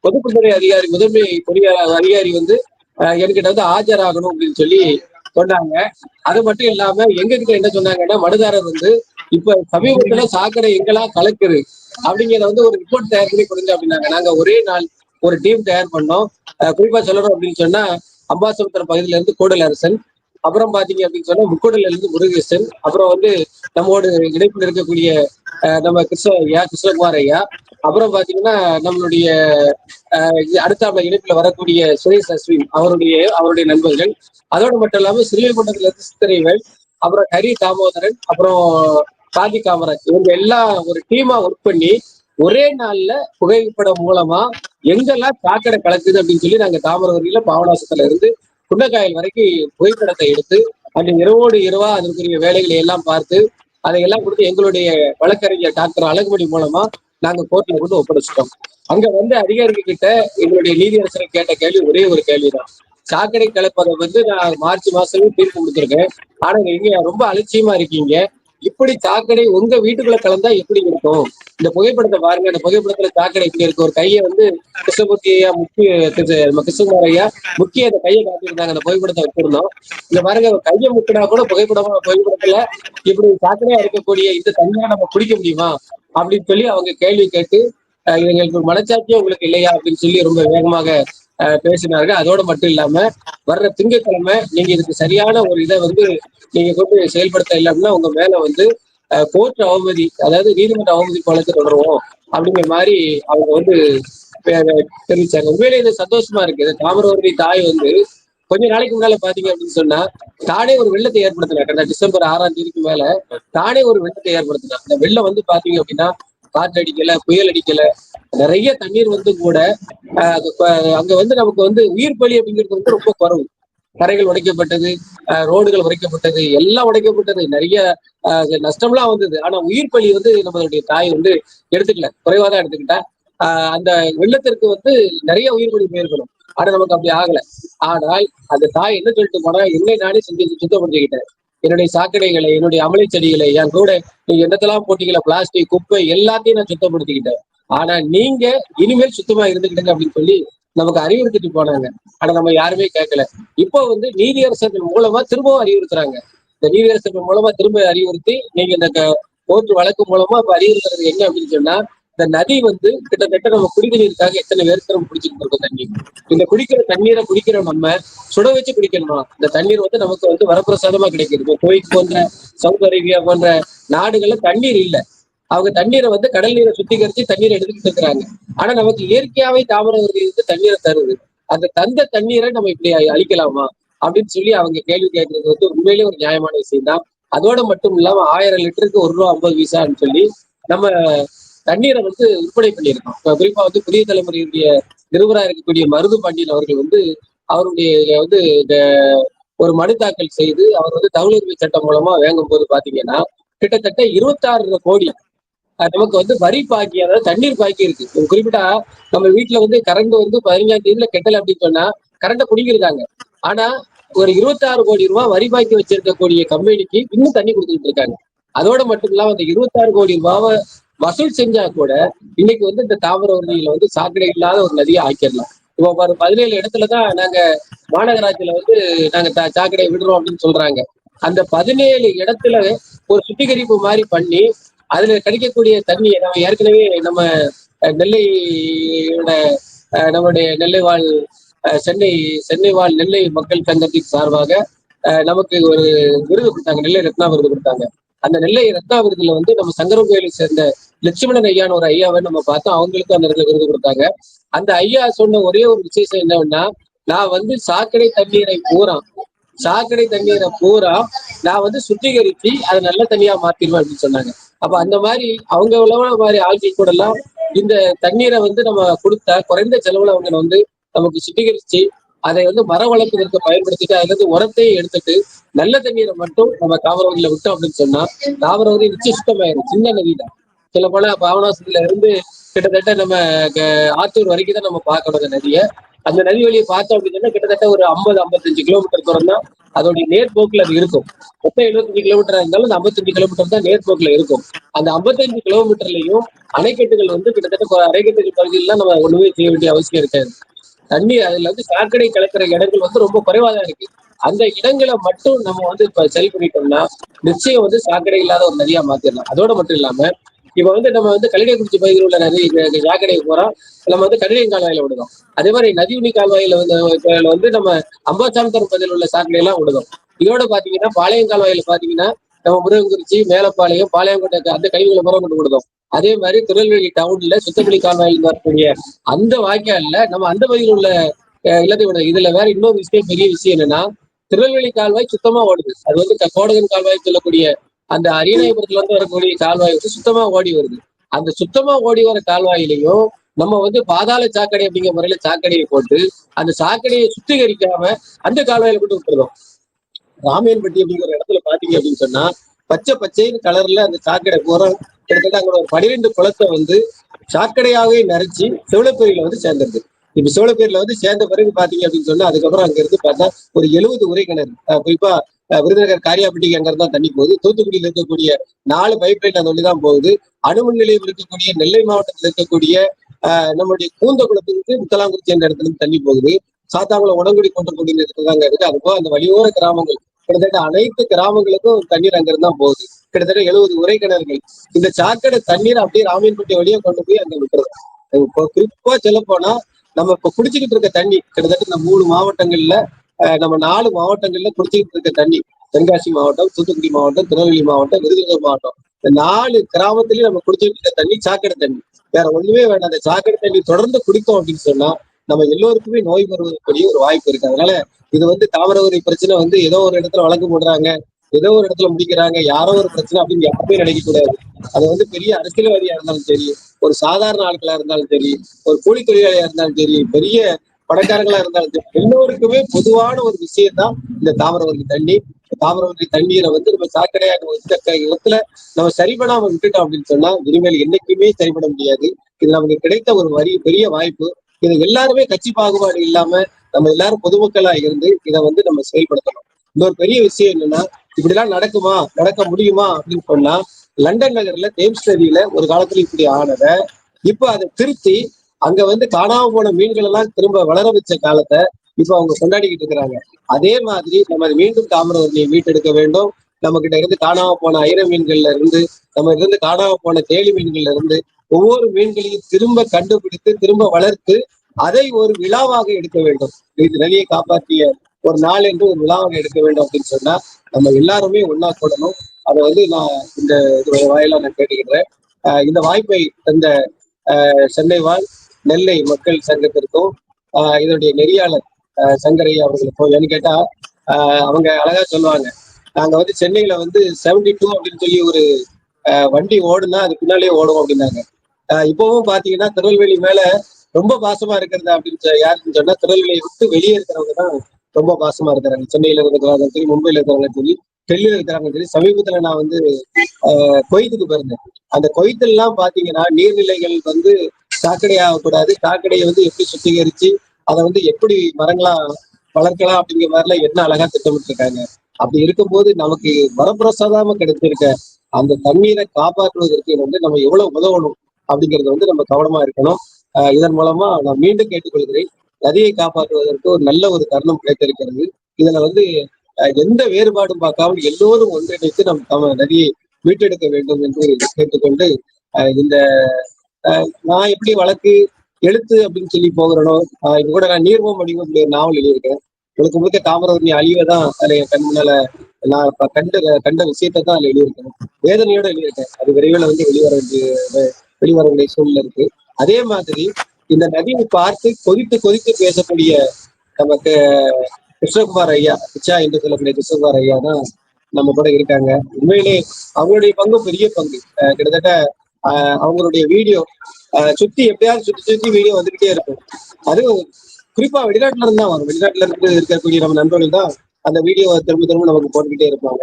பொதுப்பணித்துறை அதிகாரி முதன்மை பொறியாளர் அதிகாரி வந்து என்கிட்ட வந்து ஆஜராகணும் அப்படின்னு சொல்லி சொன்னாங்க. அது மட்டும் இல்லாம எங்க கிட்ட என்ன சொன்னாங்கன்னா மனுதாரர் வந்து இப்ப சமீபத்துல சாக்கடை எங்கெல்லாம் கலக்குது அப்படிங்கிறத வந்து ஒரு ரிப்போர்ட் தயார் பண்ணி கொடுங்க அப்படின்னாங்க. நாங்க ஒரே நாள் ஒரு டீம் தயார் பண்ணோம். குறிப்பா சொல்லணும் அப்படின்னு சொன்னா அம்பாசமுத்திரம் பகுதியில இருந்து கூடலரசன், அப்புறம் பாத்தீங்க அப்படின்னு சொன்னா முக்கூடல இருந்து முருகேசன், அப்புறம் வந்து நம்மோடு இணைப்பில் இருக்கக்கூடிய நம்ம கிருஷ்ணகுமார் ஐயா, அப்புறம் பாத்தீங்கன்னா நம்மளுடைய அடுத்த இணைப்புல வரக்கூடிய சுரேஷ் அஸ்வின் அவருடைய நண்பர்கள், அதோடு மட்டும் இல்லாம சிறுவைகுண்டத்துல இருந்து சித்திரைகள், அப்புறம் ஹரி தாமோதரன், அப்புறம் காந்தி காமராஜ், இவங்க எல்லாம் ஒரு டீமா ஒர்க் பண்ணி ஒரே நாள்ல புகைப்படம் மூலமா எங்கெல்லாம் சாக்கடை கலக்குது அப்படின்னு சொல்லி நாங்க தாமிரபரணியில பாபநாசத்துல இருந்து குன்னக்காயல் வரைக்கும் புகைப்படத்தை எடுத்து அந்த இரவோடு இரவா அதற்குரிய வேலைகளை எல்லாம் பார்த்து அதையெல்லாம் கொடுத்து எங்களுடைய வழக்கறிஞர் டாக்டர் அழகுமணி மூலமா நாங்க கோர்ட்ல கொண்டு ஒப்படைச்சிட்டோம். அங்க வந்து அதிகாரிகள் கிட்ட எங்களுடைய நீதியரசரை கேட்ட கேள்வி ஒரே ஒரு கேள்விதான். சாக்கடை கலப்பதை வந்து நான் மார்ச் மாசமே தீர்ப்பு கொடுத்துருக்கேன். ஆனா நீங்க ரொம்ப அலட்சியமா இருக்கீங்க. இப்படி சாக்கடை உங்க வீட்டுக்குள்ள கலந்தா எப்படி இருக்கும்? இந்த புகைப்படத்தை பாருங்க. அந்த புகைப்படத்துல சாக்கடை எப்படி இருக்கு? ஒரு கையை வந்து கிருஷ்ணமூர்த்தி ஐயா கிருஷ்ணகுமார் ஐயா முக்கிய அந்த கையை காட்டியிருந்தாங்க. அந்த புகைப்படத்தை வச்சிருந்தோம். இந்த பாருங்க கையை முக்கினா கூட புகைப்படத்துல இப்படி சாக்கடையா இருக்கக்கூடிய இந்த தண்ணியா நம்ம குடிக்க முடியுமா அப்படின்னு சொல்லி அவங்க கேள்வி கேட்டு எங்களுக்கு மனச்சாட்சியே உங்களுக்கு இல்லையா அப்படின்னு சொல்லி ரொம்ப வேகமாக பேசினார்கள். அதோட மட்டும் இல்லாம வர்ற திங்கட்கிழமை நீங்க இதுக்கு சரியான ஒரு இதை வந்து நீங்க கொண்டு செயல்படுத்த இல்லைன்னா உங்க மேல வந்து கோர்ட் அவமதி, அதாவது நீதிமன்ற அவமதி வழக்கு தொடருவோம் அப்படிங்கிற மாதிரி அவங்க வந்து தெரிவிச்சாங்க. உண்மையிலே இது சந்தோஷமா இருக்கு. தாமிரபரணி தாய் வந்து கொஞ்ச நாளைக்கு முன்னால பாத்தீங்க அப்படின்னு சொன்னா தானே ஒரு வெள்ளத்தை ஏற்படுத்தினாங்க. டிசம்பர் 6ஆம் தேதிக்கு மேல தானே ஒரு வெள்ளத்தை ஏற்படுத்தினாங்க. அந்த வெள்ளம் வந்து பாத்தீங்க அப்படின்னா காற்று அடிக்கல, புயல் அடிக்கல, நிறைய தண்ணீர் வந்து கூட அங்க வந்து நமக்கு வந்து உயிர் பலி அப்படிங்கிறது வந்து ரொம்ப குறைவு. கரைகள் உடைக்கப்பட்டது, ரோடுகள் உடைக்கப்பட்டது, எல்லாம் உடைக்கப்பட்டது, நிறைய நஷ்டம்லாம் வந்தது. ஆனா உயிர் பலி வந்து நம்மளுடைய தாய் வந்து எடுத்துக்கல, குறைவா தான் எடுத்துக்கிட்டா. அந்த வெள்ளத்திற்கு வந்து நிறைய உயிர் பலி போயிருக்கணும். ஆனா நமக்கு அப்படி ஆகல. ஆனால் அந்த தாய் என்ன சொல்லிட்டு போனா, என்னை நானே சுத்தப்படுத்திக்கிட்டேன். என்னுடைய சாக்கடைகளை, என்னுடைய அமளை செடிகளை, என் கூட நீங்க என்னத்தெல்லாம் போட்டீங்களா, பிளாஸ்டிக் குப்பை எல்லாத்தையும் நான் சுத்தப்படுத்திக்கிட்டேன். ஆனா நீங்க இனிமேல் சுத்தமா இருந்துக்கிட்டுங்க அப்படின்னு சொல்லி நமக்கு அறிவுறுத்திட்டு போனாங்க. ஆனா நம்ம யாருமே கேட்கல. இப்போ வந்து நீதியரசர்கள் மூலமா திரும்பவும் அறிவுறுத்துறாங்க. இந்த நீதியரசர்கள் மூலமா திரும்ப அறிவுறுத்தி நீங்க இந்த கோர்ட் வழக்கு மூலமா இப்ப அறிவுறுத்துறது என்ன அப்படின்னு சொன்னா, இந்த நதி வந்து கிட்டத்தட்ட நம்ம குடிநீருக்காக எத்தனை பேருக்கு நம்ம குடிச்சுட்டு இருக்கோம் தண்ணி. இந்த குடிக்கிற தண்ணீரை குடிக்கிற நம்ம சுட வச்சு குடிக்கணுமா? இந்த தண்ணீர் வந்து நமக்கு வந்து வரப்பிரசாதமா கிடைக்கிறது. குவைத் போன்ற, சவுதி அரேபியா போன்ற நாடுகள்ல தண்ணீர் இல்லை. அவங்க தண்ணீரை வந்து கடல் நீரை சுத்திகரிச்சு தண்ணீரை எடுத்துக்கிட்டு இருக்கிறாங்க. ஆனா நமக்கு இயற்கையாவே தாமிரபரணி வந்து தண்ணீரை தருது. அந்த தந்த தண்ணீரை நம்ம இப்படி அழிக்கலாமா அப்படின்னு சொல்லி அவங்க கேள்வி கேட்கறது வந்து உண்மையிலேயே ஒரு நியாயமான விஷயம் தான். அதோட மட்டும் இல்லாம 1000 லிட்டருக்கு ₹1.50 சொல்லி நம்ம தண்ணீரை வந்து விற்பனை பண்ணியிருக்கோம். குறிப்பா வந்து புதிய தலைமுறையுடைய நிருபராக இருக்கக்கூடிய மருது பாண்டியன் அவர்கள் வந்து அவருடைய வந்து இந்த ஒரு மனு தாக்கல் செய்து அவர் வந்து தகவல் உரிமை சட்டம் மூலமா வாங்கும் போது பாத்தீங்கன்னா கிட்டத்தட்ட 26 கோடி நமக்கு வந்து வரி பாக்கி, அதாவது தண்ணீர் பாக்கி இருக்கு. ஒரு குறிப்பிட்ட நம்ம வீட்டுல வந்து கரண்ட் வந்து 15ஆம் தேதியில கெட்டல அப்படின்னு சொன்னா கரண்ட குடிங்கிருக்காங்க. ஆனா ஒரு 26 கோடி ரூபாய் வரி பாக்கி வச்சிருக்கக்கூடிய கம்பெனிக்கு இன்னும் தண்ணி கொடுத்துட்டு இருக்காங்க. அதோட மட்டும் இல்லாம அந்த 26 கோடி ரூபாவை வசூல் செஞ்சா கூட இன்னைக்கு வந்து இந்த தாமிரபரணியில வந்து சாக்கடை இல்லாத ஒரு நதியை ஆக்கிடலாம். இப்போ ஒரு 17 இடத்துலதான் நாங்க மாநகராட்சியில வந்து நாங்க சாக்கடையை விடுறோம் அப்படின்னு சொல்றாங்க. அந்த 17 இடத்துல ஒரு சுத்திகரிப்பு மாதிரி பண்ணி அதுல கிடைக்கக்கூடிய தண்ணி நம்ம ஏற்கனவே நம்ம நெல்லையோட நம்முடைய நெல்லை வாழ் சென்னை சென்னை வாழ் நெல்லை மக்கள் சங்கத்தின் சார்பாக நமக்கு ஒரு விருது கொடுத்தாங்க, நெல்லை ரத்னா விருது கொடுத்தாங்க. அந்த நெல்லை ரத்னா விருதுல வந்து நம்ம சங்கரன் கோயிலை சேர்ந்த லட்சுமணன் ஐயான்னு ஒரு ஐயாவை நம்ம பார்த்தோம். அவங்களுக்கு அந்த இடத்துல விருது கொடுத்தாங்க. அந்த ஐயா சொன்ன ஒரே ஒரு விசேஷம் என்னன்னா, நான் வந்து சாக்கடை தண்ணீரை பூரா நான் வந்து சுத்திகரிச்சு அதை நல்ல தண்ணியா மாத்திடுவேன் அப்படின்னு சொன்னாங்க. அப்ப அந்த மாதிரி அவங்க உள்ள மாதிரி ஆட்கள் கூட எல்லாம் இந்த தண்ணீரை வந்து நம்ம கொடுத்தா குறைந்த செலவுல அவங்க வந்து நமக்கு சுத்திகரிச்சு அதை வந்து மர வளர்ப்பதற்கு பயன்படுத்திட்டு அதுல இருந்து உரத்தையும் எடுத்துட்டு நல்ல தண்ணீரை மட்டும் நம்ம தாமிரவரியில விட்டோம் அப்படின்னு சொன்னா தாமிரவரி நிச்சயம் சுத்தமாயிரும். சின்ன நதி தான். சொல்ல போல பாபநாசத்துல இருந்து கிட்டத்தட்ட நம்ம ஆத்தூர் வரைக்கும் தான் நம்ம பார்க்கணும் அந்த நதியை. அந்த நதி வழியை பார்த்தோம் அப்படின்னா கிட்டத்தட்ட ஒரு 50-55 கிலோமீட்டர் தூரம் தான் அதோடைய நேர்போக்குல அது இருக்கும். மொத்தம் 75 கிலோமீட்டரா இருந்தாலும் அந்த 55 கிலோமீட்டர் தான் நேர்போக்குல இருக்கும். அந்த 55 கிலோமீட்டர்லயும் அணைக்கட்டுகள் வந்து கிட்டத்தட்ட அணைக்கட்டுகள் பகுதியிலாம் நம்ம ஒண்ணுமே செய்ய வேண்டிய அவசியம் இருக்காது. தண்ணி அதுல வந்து சாக்கடை கலக்கிற இடங்கள் வந்து ரொம்ப குறைவா தான் இருக்கு. அந்த இடங்களை மட்டும் நம்ம வந்து இப்ப சரி பண்ணிட்டோம்னா நிச்சயம் வந்து சாக்கடை இல்லாத ஒரு நதியா மாத்திடலாம். அதோட மட்டும் இல்லாம இப்ப வந்து நம்ம வந்து கலிடக்குறிச்சி பகுதியில் உள்ள நதி சாக்கடை போறோம், நம்ம வந்து கடிதம் கால்வாயில விடுதோம். அதே மாதிரி நதியுனி கால்வாயில வந்து நம்ம அம்பாசாந்தரம் பகுதியில் உள்ள சாக்கடை எல்லாம் விடுதோம். இதோட பாத்தீங்கன்னா பாளையம் கால்வாயில பாத்தீங்கன்னா நம்ம முருகங்குறிச்சி, மேலப்பாளையம், பாளையங்கோட்டை அந்த கழிவுகளை முறை கொண்டு விடுதோம். அதே மாதிரி திருநெல்வேலி டவுன்ல சுத்தமல்லி கால்வாயில் வரக்கூடிய அந்த வாய்க்கால்ல நம்ம அந்த பகுதியில் உள்ள எல்லாத்தையும் விடுதோம். இதுல வேற இன்னொரு விஷயம், பெரிய விஷயம் என்னன்னா திருநெல்வேலி கால்வாய் சுத்தமா ஓடுது. அது வந்து கோடகன் கால்வாய் சொல்லக்கூடிய அந்த அரியநாயபுரத்துல இருந்து வரக்கூடிய கால்வாய் வந்து சுத்தமா ஓடி வருது. அந்த சுத்தமா ஓடி வர கால்வாயிலையும் நம்ம வந்து பாதாள சாக்கடை அப்படிங்கிற முறையில சாக்கடையை போட்டு அந்த சாக்கடையை சுத்திகரிக்காம அந்த கால்வாயில கொண்டு விட்டுருந்தோம். ராமியன்பட்டி அப்படிங்கிற இடத்துல பாத்தீங்க அப்படின்னு சொன்னா பச்சை பச்சைன்னு கலர்ல அந்த சாக்கடை பூரா கிட்டத்தட்ட அங்க ஒரு 12 குளத்தை வந்து சாக்கடையாவே நிறைச்சு சிவலப்பேரியில வந்து சேர்ந்துருது. இப்ப சிவலப்பேரியில வந்து சேர்ந்த பிறகு பாத்தீங்க அப்படின்னு சொன்னா அதுக்கப்புறம் அங்க இருந்து பார்த்தா ஒரு 70 உரை கிணறு, குறிப்பா விருதுநகர் காரியாப்பட்டிக்கு அங்க இருந்தா தண்ணி போகுது. தூத்துக்குடியில் இருக்கக்கூடிய 4 பைப் லைன் அந்த வழிதான் போகுது. அணுமின் நிலையம் இருக்கக்கூடிய நெல்லை மாவட்டத்தில் இருக்கக்கூடிய நம்மளுடைய கூந்தகுளத்துக்கு முத்தலாங்குறிச்சி என்ற இடத்துல இருந்து தண்ணி போகுது. சாத்தாங்குளம் உடங்குடி கொண்டக்கூடிய இடத்துல தாங்க இருக்கு. அது போக அந்த வழியோர கிராமங்கள் கிட்டத்தட்ட அனைத்து கிராமங்களுக்கும் தண்ணீர் அங்கிருந்து தான் போகுது. கிட்டத்தட்ட 70 உரை கிணறுகள். இந்த சாக்கடை தண்ணீர் அப்படியே ராமியன்பட்டி வழியா கொண்டு போய் அங்க விட்டுறது. இப்போ குறிப்பா சொல்ல போனா நம்ம இப்ப குடிச்சுக்கிட்டு இருக்க தண்ணி கிட்டத்தட்ட இந்த 3 மாவட்டங்கள்ல நம்ம 4 மாவட்டங்கள்ல குடிச்சுக்கிட்டு இருக்க தண்ணி, தென்காசி மாவட்டம், தூத்துக்குடி மாவட்டம், திருநெல்வேலி மாவட்டம், விருதுநகர் மாவட்டம், இந்த 4 கிராமத்திலயும் நம்ம குடிச்சுக்கிட்டு இருக்க தண்ணி சாக்கடை தண்ணி. வேற ஒண்ணுமே வேண்டாம். அந்த சாக்கடை தண்ணி தொடர்ந்து குடித்தோம் அப்படின்னு சொன்னா நம்ம எல்லோருக்குமே நோய் வருவதற்குரிய ஒரு வாய்ப்பு இருக்கு. அதனால இது வந்து தாமிரபரணி பிரச்சனை வந்து ஏதோ ஒரு இடத்துல வழக்கு போடுறாங்க, ஏதோ ஒரு இடத்துல முடிக்கிறாங்க, யாரோ ஒரு பிரச்சனை அப்படின்னு யாருமே நினைக்க கூடாது. அது வந்து பெரிய அரசியல்வாதியா இருந்தாலும் சரி, ஒரு சாதாரண ஆட்களா இருந்தாலும் சரி, ஒரு கூலி தொழிலாளியா இருந்தாலும் சரி, பெரிய பணக்காரங்களா இருந்தாலும் சரி, எல்லோருக்குமே பொதுவான ஒரு விஷயம் தான் இந்த தாமிரபரணி தண்ணி. தாமிரபரணி தண்ணீரை வந்து நம்ம சாக்கடையாக இடத்துல நம்ம சரிபடாம விட்டுட்டோம் அப்படின்னு சொன்னா இனிமேல் என்னைக்குமே சரிபட முடியாது. இது நமக்கு கிடைத்த ஒரு பெரிய வாய்ப்பு. இதை எல்லாருமே கட்சி பாகுபாடு இல்லாம நம்ம எல்லாரும் பொதுமக்களா இருந்து இதை வந்து நம்ம செயல்படுத்தணும். இன்னொரு பெரிய விஷயம் என்னன்னா, இப்படிலாம் நடக்க முடியுமா அப்படின்னு சொன்னா லண்டன் நகர்ல தேம்ஸ் நதியில ஒரு காலத்துல இப்படி ஆனதை இப்ப அதை திருத்தி அங்க வந்து காணாம போன மீன்கள் எல்லாம் திரும்ப வளர வச்ச காலத்தை இப்ப அவங்க கொண்டாடிக்கிட்டு இருக்கிறாங்க. அதே மாதிரி நம்ம மீண்டும் தாமிரபரணியை மீட்டெடுக்க வேண்டும். நம்ம கிட்ட இருந்து காணாம போன ஐர மீன்கள்ல இருந்து, நம்ம இருந்து காணாம போன தேலி மீன்கள்ல இருந்து ஒவ்வொரு மீன்களையும் திரும்ப கண்டுபிடித்து திரும்ப வளர்த்து அதை ஒரு விழாவாக எடுக்க வேண்டும். இது நதியை காப்பாற்றிய ஒரு நாள் என்று ஒரு விழாவாக எடுக்க வேண்டும் அப்படின்னு சொன்னா நம்ம எல்லாருமே ஒன்னா கூடணும். அதை வந்து நான் இந்த வாயிலா நான் கேட்டுக்கிறேன். இந்த வாய்ப்பை தந்த சென்னை வாழ் நெல்லை மக்கள் சங்கத்திற்கும் இதனுடைய நெறியாளர் சங்கரையா அவர்களுக்கும், ஏன்னு கேட்டா அவங்க அழகா சொல்லுவாங்க, நாங்க வந்து சென்னையில வந்து 72 அப்படின்னு சொல்லி ஒரு வண்டி ஓடுனா அது பின்னாலேயே ஓடும் அப்படின்னாங்க. இப்பவும் பாத்தீங்கன்னா திருநெல்வேலி மேல ரொம்ப பாசமா இருக்கிறது அப்படின்னு யாருன்னு சொன்னா திருநெல்வேலியை விட்டு வெளியே இருக்கிறவங்க தான் ரொம்ப பாசமா இருக்கிறாங்க. சென்னையில இருக்கிறவங்க சரி, மும்பையில இருக்கிறவங்க சரி, டெல்லியில இருக்கிறவங்க சரி. சமீபத்துல நான் வந்து கொய்த்துக்கு போயிருந்தேன். அந்த கொய்த்துல எல்லாம் பாத்தீங்கன்னா நீர்நிலைகள் வந்து சாக்கடை ஆகக்கூடாது, சாக்கடையை வந்து எப்படி சுத்திகரிச்சு அதை வந்து எப்படி மரங்களா வளர்க்கலாம் அப்படிங்கிற மாதிரிலாம் என்ன அழகா திட்டமிட்டு இருக்காங்க. அப்படி இருக்கும்போது நமக்கு வரப்பிரசாதமா கிடைச்சிருக்க அந்த தண்ணீரை காப்பாற்றுவதற்கு வந்து நம்ம எவ்வளவு உதவணும் அப்படிங்கறது வந்து நம்ம கவனமா இருக்கணும். இதன் மூலமா நான் மீண்டும் கேட்டுக்கொள்கிறேன், நதியை காப்பாற்றுவதற்கு ஒரு நல்ல ஒரு தருணம் கிடைத்திருக்கிறது. இதுல வந்து எந்த வேறுபாடும் பார்க்காமல் எல்லோரும் ஒன்றிணைத்து நம் நதியை மீட்டெடுக்க வேண்டும் என்று கேட்டுக்கொண்டு, இந்த நான் எப்படி வழக்கு எழுத்து அப்படின்னு சொல்லி போகிறனோ, இது கூட நான் நீர்மம் வடிவம் நாவல் எழுதியிருக்கேன். முழுக்க முழுக்க தாமிரபரணி அழிவை தான் அதுல என் கண் முன்னால நான் கண்ட விஷயத்தை தான் அதுல எழுதியிருக்கேன். வேதனையோட எழுதியிருக்கேன். அது விரைவில் வந்து வெளிவர வேண்டிய சூழ்நிலை இருக்கு. அதே மாதிரி இந்த நதியை பார்த்து கொதித்து கொதித்து பேசக்கூடிய நமக்கு கிருஷ்ணகுமார் ஐயா, பிச்சா என்று சொல்லக்கூடிய கிருஷ்ணகுமார் ஐயா தான் நம்ம கூட இருக்காங்க. உண்மையிலே அவங்களுடைய பங்கு பெரிய பங்கு. கிட்டத்தட்ட அவங்களுடைய வீடியோ சுத்தி எப்படியாவது சுத்தி சுத்தி வீடியோ வந்துகிட்டே இருக்கும். அதுவும் குறிப்பா வெளிநாட்டுல இருந்து தான் வரும். வெளிநாட்டுல இருந்து இருக்கக்கூடிய நம்ம நண்பர்கள் தான் அந்த வீடியோ திரும்ப திரும்ப நமக்கு போட்டுக்கிட்டே இருப்பாங்க.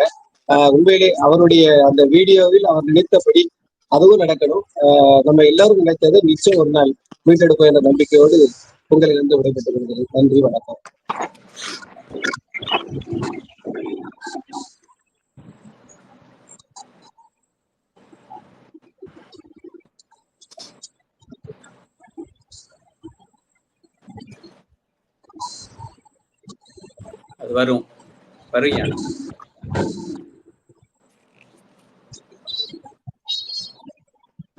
உண்மையிலே அவருடைய அந்த வீடியோவில் அவர் நினைத்தபடி அதுவும் நடக்கணும். நம்ம எல்லாரும் நினைத்தது நிச்சயம் ஒரு நாள் மீட்டெடுப்போம் என்ற நம்பிக்கையோடு உங்களிலிருந்து விடைபெற்றுக் கொள்கிறேன். நன்றி, வணக்கம். அது வரும் வருயா.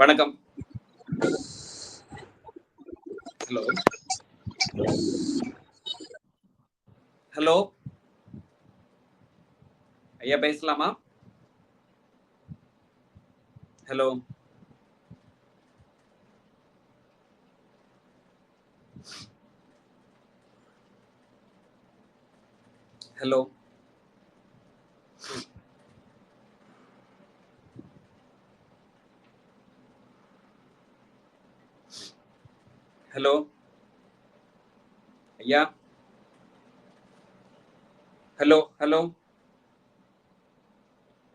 வணக்கம். ஹலோ ஹலோ ஐயா, பேசலாமா? ஹலோ ஹலோ ஹலோ ஐயா, ஹலோ ஹலோ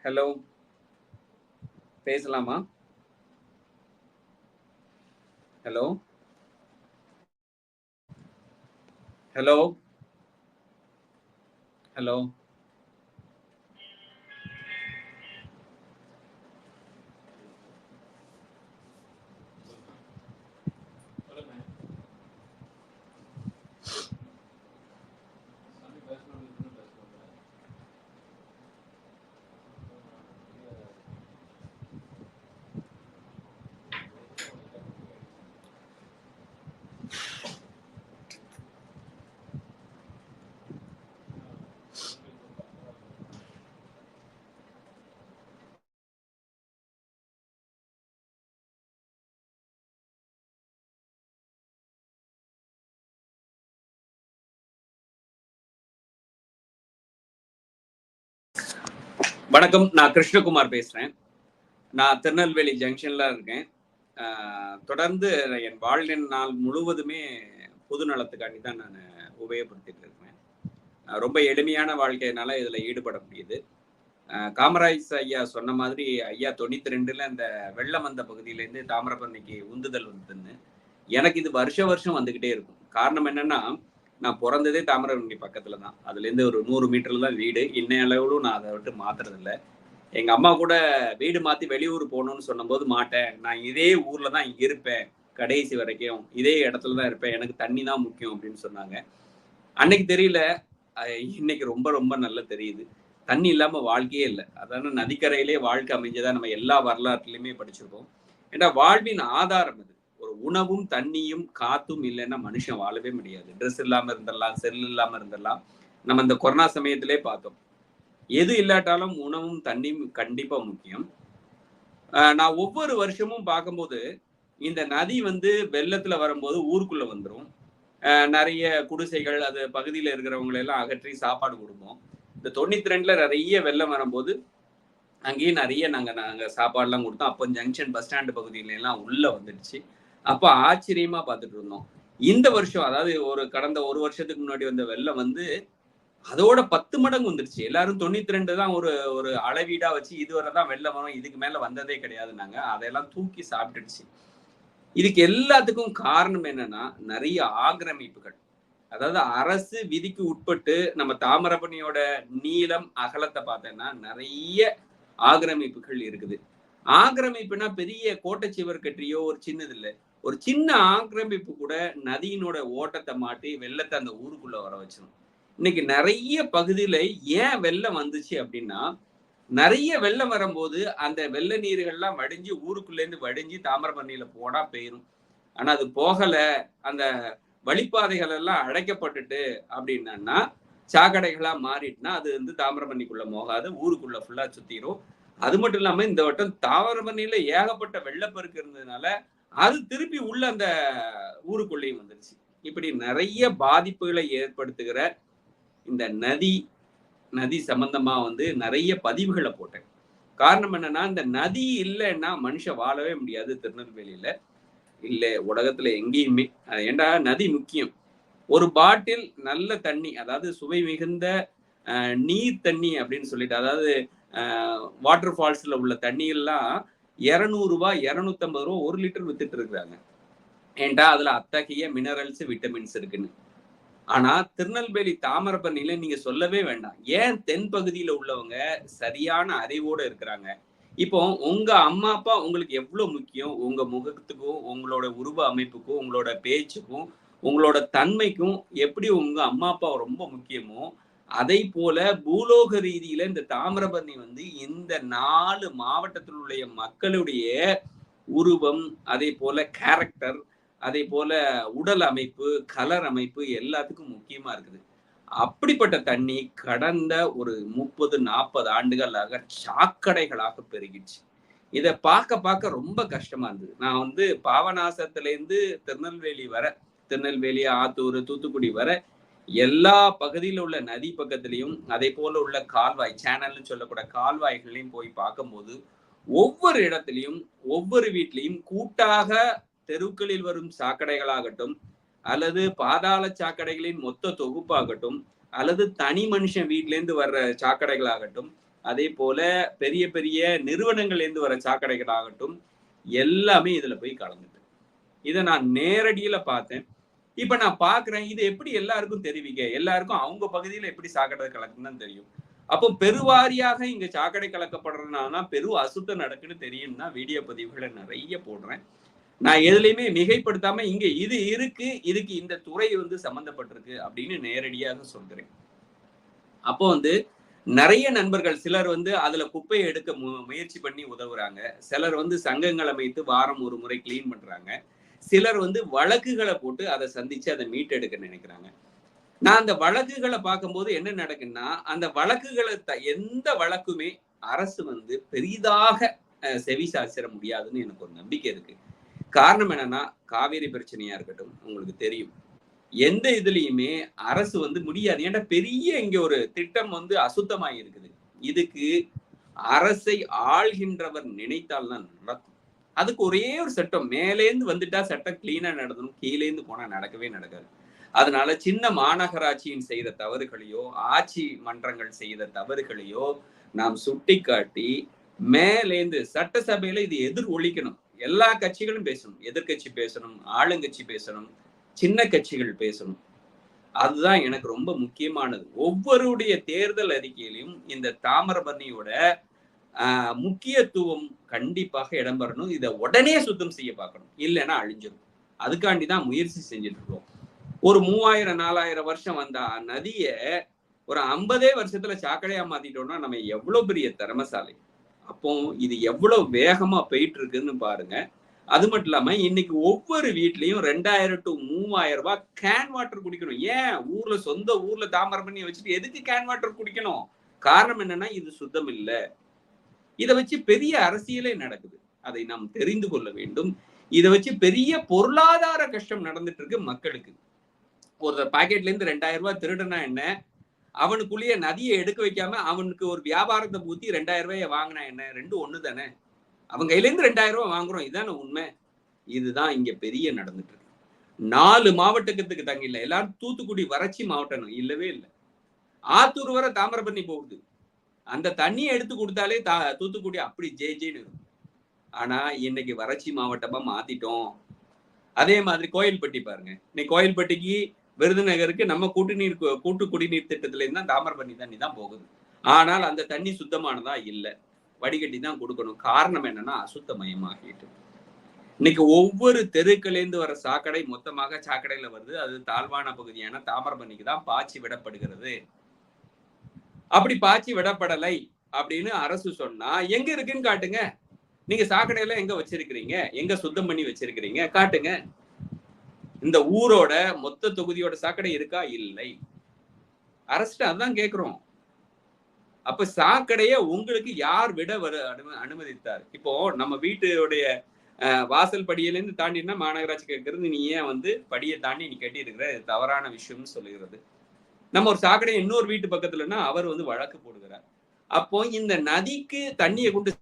ஹலோ, பேசலாமா? ஹலோ ஹலோ ஹலோ வணக்கம். நான் கிருஷ்ணகுமார் பேசுறேன். நான் திருநெல்வேலி ஜங்ஷன்ல இருக்கேன். தொடர்ந்து என் வாழ்நாள் நாள் முழுவதுமே பொது நலத்துக்காண்டி தான் நான் உபயோகப்படுத்திட்டு இருக்கேன். ரொம்ப எளிமையான வாழ்க்கையினால இதுல ஈடுபட முடியுது. காமராஜ் ஐயா சொன்ன மாதிரி ஐயா 92ல இந்த வெள்ளம் வந்த பகுதியிலேருந்து தாமிரபரணிக்கு உந்துதல் வந்ததுன்னு எனக்கு இது வருஷம் வந்துகிட்டே இருக்கும். காரணம் என்னன்னா, நான் பிறந்ததே தாமிரபரணி பக்கத்துல தான். அதுல இருந்து ஒரு 100 மீட்டர்ல தான் வீடு. இன்னைய அளவுலும் நான் அதை விட்டு மாத்துறது இல்லை. எங்க அம்மா கூட வீடு மாத்தி வெளியூர் போகணும்னு சொன்னபோது மாட்டேன், நான் இதே ஊர்ல தான் இருப்பேன் கடைசி வரைக்கும், இதே இடத்துல தான் இருப்பேன், எனக்கு தண்ணி தான் முக்கியம் அப்படின்னு சொன்னாங்க. அன்னைக்கு தெரியல, இன்னைக்கு ரொம்ப ரொம்ப நல்லா தெரியுது. தண்ணி இல்லாம வாழ்க்கையே இல்லை. அதாவது நதிக்கரையிலே வாழ்க்கை அமைஞ்சதா நம்ம எல்லா வரலாற்றுலையுமே படிச்சிருக்கோம். ஏன்னா வாழ்வின் ஆதாரம் அது. ஒரு உணவும் தண்ணியும் காத்தும் இல்லைன்னா மனுஷன் வாழவே முடியாது. ட்ரெஸ் இல்லாம இருந்துடலாம், செல் இல்லாம இருந்துடலாம். நம்ம இந்த கொரோனா சமயத்திலே பார்த்தோம். எது இல்லாட்டாலும் உணவும் தண்ணியும் கண்டிப்பா முக்கியம். நான் ஒவ்வொரு வருஷமும் பார்க்கும்போது இந்த நதி வந்து வெள்ளத்துல வரும்போது ஊருக்குள்ள வந்துடும். நிறைய குடிசைகள் அது பகுதியில் இருக்கிறவங்களை எல்லாம் அகற்றி சாப்பாடு கொடுப்போம். இந்த 92ல நிறைய வெள்ளம் வரும்போது அங்கேயும் நிறைய நாங்க சாப்பாடுலாம் கொடுத்தோம். அப்போ ஜங்ஷன் பஸ் ஸ்டாண்டு பகுதியில எல்லாம் உள்ள வந்துடுச்சு. அப்ப ஆச்சரியமா பார்த்துட்டு இருந்தோம். இந்த வருஷம் அதாவது கடந்த ஒரு வருஷத்துக்கு முன்னாடி வந்த வெள்ளம் வந்து அதோட 10 மடங்கு வந்துருச்சு. எல்லாரும் 92 தான் ஒரு ஒரு அளவீடா வச்சு இதுவரை தான் வெள்ளம் வரும், இதுக்கு மேல வந்ததே கிடையாதுன்னாங்க. அதெல்லாம் தூக்கி சாப்பிட்டுடுச்சு. இதுக்கு எல்லாத்துக்கும் காரணம் என்னன்னா நிறைய ஆக்கிரமிப்புகள். அதாவது அரசு விதிக்கு உட்பட்டு நம்ம தாமிரபரணியோட நீளம் அகலத்தை பார்த்தேன்னா நிறைய ஆக்கிரமிப்புகள் இருக்குது. ஆக்கிரமிப்புனா பெரிய கோட்டை சுவர் கட்டியோ ஒரு சின்னது இல்லை, ஒரு சின்ன ஆக்கிரமிப்பு கூட நதியினோட ஓட்டத்தை மாட்டி வெள்ளத்தை அந்த ஊருக்குள்ள வர வச்சிடும். இன்னைக்கு நிறைய பகுதியில ஏன் வெள்ளம் வந்துச்சு அப்படின்னா, நிறைய வெள்ளம் வரும்போது அந்த வெள்ள நீர்கள்லாம் வடிஞ்சு ஊருக்குள்ள இருந்து வடிஞ்சு தாமிரபரணியில போனா போயிரும். ஆனா அது போகல, அந்த வழிப்பாதைகள் எல்லாம் அடைக்கப்பட்டுட்டு அப்படின்னா சாக்கடைகளா மாறிட்டுனா அது வந்து தாமிரபரணிக்குள்ள போகாது, ஊருக்குள்ள ஃபுல்லா சுத்திரும். அது மட்டும் இல்லாம இந்த வட்டம் தாமிரபரணியில ஏகப்பட்ட வெள்ளப்பெருக்கு இருந்ததுனால அது திருப்பி உள்ள அந்த ஊருக்குள்ளேயும் வந்துருச்சு. இப்படி நிறைய பாதிப்புகளை ஏற்படுத்துகிற இந்த நதி சம்பந்தமா வந்து நிறைய பதிவுகளை போட்டேன். காரணம் என்னன்னா, இந்த நதி இல்லைன்னா மனுஷன் வாழவே முடியாது திருநெல்வேலியில, இல்ல உலகத்துல எங்கேயுமே. ஏண்டா நதி முக்கியம். ஒரு பாட்டில் நல்ல தண்ணி, அதாவது சுவை மிகுந்த நீர் தண்ணி அப்படின்னு சொல்லிட்டு, அதாவது வாட்டர் ஃபால்ஸ்ல உள்ள தண்ணி எல்லாம் 200 ரூபாய் 250 ரூபாய் 1 லிட்டர் வித்துட்டு இருக்கிறாங்க. ஏன்டா அதுல அத்தகைய மினரல்ஸ் விட்டமின்ஸ் இருக்குன்னு. ஆனா திருநெல்வேலி தாமிரபரணியில நீங்க சொல்லவே வேண்டாம். ஏன் தென் பகுதியில உள்ளவங்க சரியான அறிவோட இருக்கிறாங்க. இப்போ உங்க அம்மா அப்பா உங்களுக்கு எவ்வளவு முக்கியம், உங்க முகத்துக்கும் உங்களோட உருவ அமைப்புக்கும் உங்களோட பேச்சுக்கும் உங்களோட தன்மைக்கும் எப்படி உங்க அம்மா அப்பா ரொம்ப முக்கியமோ, அதை போல பூலோக ரீதியில இந்த தாமிரபரணி வந்து இந்த 4 மாவட்டத்தில் உள்ள மக்களுடைய உருவம், அதே போல கேரக்டர், அதே போல உடல் அமைப்பு, கலர் அமைப்பு எல்லாத்துக்கும் முக்கியமா இருக்குது. அப்படிப்பட்ட தண்ணி கடந்த ஒரு 30-40 ஆண்டுகளாக சாக்கடைகளாக பெருகிடுச்சு. இதை பார்க்க ரொம்ப கஷ்டமா இருந்தது. நான் வந்து பாபநாசத்துல இருந்து திருநெல்வேலி, ஆத்தூர், தூத்துக்குடி வர எல்லா பகுதியில உள்ள நதி பக்கத்திலையும் அதே போல உள்ள கால்வாய், சேனல்னு சொல்லக்கூடிய கால்வாய்களையும் போய் பார்க்கும்போது ஒவ்வொரு இடத்திலையும் ஒவ்வொரு வீட்லையும் கூட்டாக தெருக்களில் வரும் சாக்கடைகளாகட்டும், அல்லது பாதாள சாக்கடைகளின் மொத்த தொகுப்பாகட்டும், அல்லது தனி மனுஷன் வீட்டுல இருந்து வர்ற சாக்கடைகளாகட்டும், அதே போல பெரிய பெரிய நிறுவனங்கள்ல இருந்து வர சாக்கடைகளாகட்டும், எல்லாமே இதுல போய் கலந்துட்டு. இதை நான் நேரடியில பார்த்தேன். இப்ப நான் பாக்குறேன், இது எப்படி எல்லாருக்கும் தெரிவிக்க, எல்லாருக்கும் அவங்க பகுதியில எப்படி சாக்கடை கலக்குன்னு தெரியும். அப்போ பெருவாரியாக இங்க சாக்கடை கலக்கப்படுறதுனால பெரு அசுத்தம் நடக்குன்னு தெரியும்னா வீடியோ பதிவுகளை நிறைய போடுறேன். நான் எதுலையுமே மிகைப்படுத்தாம இங்க இது இருக்கு, இதுக்கு இந்த துறை வந்து சம்பந்தப்பட்டிருக்கு அப்படின்னு நேரடியாக சொல்கிறேன். அப்போ வந்து நிறைய நண்பர்கள் சிலர் வந்து அதுல குப்பையை எடுக்க முயற்சி பண்ணி உதவுறாங்க, சிலர் வந்து சங்கங்கள் அமைத்து வாரம் ஒரு முறை கிளீன் பண்றாங்க, சிலர் வந்து வழக்குகளை போட்டு அதை சந்திச்சு அதை மீட்டெடுக்க நினைக்கிறாங்க. நான் அந்த வழக்குகளை பார்க்கும்போது என்ன நடக்குன்னா, அந்த வழக்குகளை எந்த வழக்குமே அரசு வந்து பெரிதாக செவி சாய்ச்சிட முடியாதுன்னு எனக்கு ஒரு நம்பிக்கை இருக்கு. காரணம் என்னன்னா, காவேரி பிரச்சனையா இருக்கட்டும், உங்களுக்கு தெரியும், எந்த இதுலயுமே அரசு வந்து முடியாது. ஏன்னா பெரிய இங்க ஒரு திட்டம் வந்து அசுத்தமாய் இருக்குது. இதுக்கு அரசை ஆள்கின்றவர் நினைத்தால்தான் நடக்கும். அதுக்கு ஒரே ஒரு சட்டம், மேலேந்து வந்துட்டா சட்டம் கிளீனா நடந்தணும், கீழேந்து போனா நடக்கவே நடக்காது. அதனால சின்ன மாநகராட்சியின் செய்த தவறுகளையோ ஆட்சி மன்றங்கள் செய்த தவறுகளையோ நாம் சுட்டிக்காட்டி மேலேந்து சட்டசபையில இது எதிர் ஒழிக்கணும். எல்லா கட்சிகளும் பேசணும், எதிர்கட்சி பேசணும், ஆளுங்கட்சி பேசணும், சின்ன கட்சிகள் பேசணும். அதுதான் எனக்கு ரொம்ப முக்கியமானது. ஒவ்வொருடைய தேர்தல் அறிக்கையிலும் இந்த தாமிரபரணியோட முக்கியத்துவம் கண்டிப்பாக இடம்பெறணும். இதை உடனே சுத்தம் செய்ய பார்க்கணும், இல்லைன்னா அழிஞ்சிடும். அதுக்காண்டிதான் முயற்சி செஞ்சுட்டு இருக்கோம். ஒரு 3000-4000 வருஷம் வந்த நதிய ஒரு 50 வருஷத்துல சாக்கடையா மாத்திட்டோம்னா நம்ம எவ்வளவு பெரிய திறமசாலை. அப்போ இது எவ்வளவு வேகமா போயிட்டு இருக்குன்னு பாருங்க. அது மட்டும் இல்லாம இன்னைக்கு ஒவ்வொரு வீட்லயும் 2000 to 3000 ரூபாய் கேன் வாட்டர் குடிக்கணும். ஏன் ஊர்ல சொந்த ஊர்ல தாமிரபரணி வச்சுட்டு எதுக்கு கேன் வாட்டர் குடிக்கணும்? காரணம் என்னன்னா, இது சுத்தம் இல்ல. இதை வச்சு பெரிய அரசியலே நடக்குது, அதை நாம் தெரிந்து கொள்ள வேண்டும். இதை வச்சு பெரிய பொருளாதார கஷ்டம் நடந்துட்டு இருக்கு மக்களுக்கு. ஒரு பாக்கெட்ல இருந்து 2000 ரூபாய் திருடுனா என்ன, அவனுக்குள்ளேயே நதியை எடுக்க வைக்காம அவனுக்கு ஒரு வியாபாரத்தை ஊத்தி 2000 ரூபாயை வாங்கினா என்ன? ரெண்டும் ஒண்ணு தானே. அவங்க கையில இருந்து 2000 ரூபாய் வாங்குறோம், இதானே உண்மை. இதுதான் இங்க பெரிய நடந்துட்டு இருக்கு. 4 மாவட்டத்துக்கு தண்ணி இல்லை. எல்லாரும் தூத்துக்குடி வறட்சி மாவட்டம் இல்லவே இல்லை. ஆத்தூர் வர தாமிரபரணி போகுது. அந்த தண்ணியை எடுத்து கொடுத்தாலே தூத்துக்குடி அப்படி ஜேஜேன்னு இருக்கும். ஆனா இன்னைக்கு வறட்சி மாவட்டமா மாத்திட்டோம். அதே மாதிரி கோயில்பட்டி பாருங்க. இன்னைக்கு கோயில்பட்டிக்கு விருதுநகருக்கு நம்ம கூட்டு குடிநீர் திட்டத்துல இருந்தா தாமிரபரணி தண்ணி தான் போகுது. ஆனால் அந்த தண்ணி சுத்தமானதா இல்லை. வடிகட்டி தான் கொடுக்கணும். காரணம் என்னன்னா அசுத்தமயமாகிட்டு. இன்னைக்கு ஒவ்வொரு தெருக்கலேந்து வர சாக்கடை மொத்தமாக சாக்கடையில வருது. அது தாழ்வான பகுதியான தாமிரபரணிக்கு தான் பாய்ச்சி விடப்படுகிறது. அப்படி பாய்ச்சி விடப்படலை அப்படின்னு அரசு சொன்னா எங்க இருக்குன்னு காட்டுங்க. நீங்க சாக்கடையில எங்க வச்சிருக்கிறீங்க? எங்க சுத்தம் பண்ணி வச்சிருக்கிறீங்க? காட்டுங்க. இந்த ஊரோட மொத்த தொகுதியோட சாக்கடை இருக்கா? இல்லை. அரசு அதான் கேக்குறோம். அப்ப சாக்கடைய உங்களுக்கு யார் விட அனுமதித்தார்? இப்போ நம்ம வீட்டுடைய வாசல் படியிலேருந்து தாண்டினா மாநகராட்சி கேட்கறது, நீ ஏன் படியை தாண்டி நீ கட்டி இருக்கிற, தவறான விஷயம்னு சொல்லுகிறது. நம்ம ஒரு சாக்கடை இன்னொரு வீட்டு பக்கத்துலன்னா அவர் வழக்கு போடுகிறார். அப்போ இந்த நதிக்கு தண்ணியை கொண்டு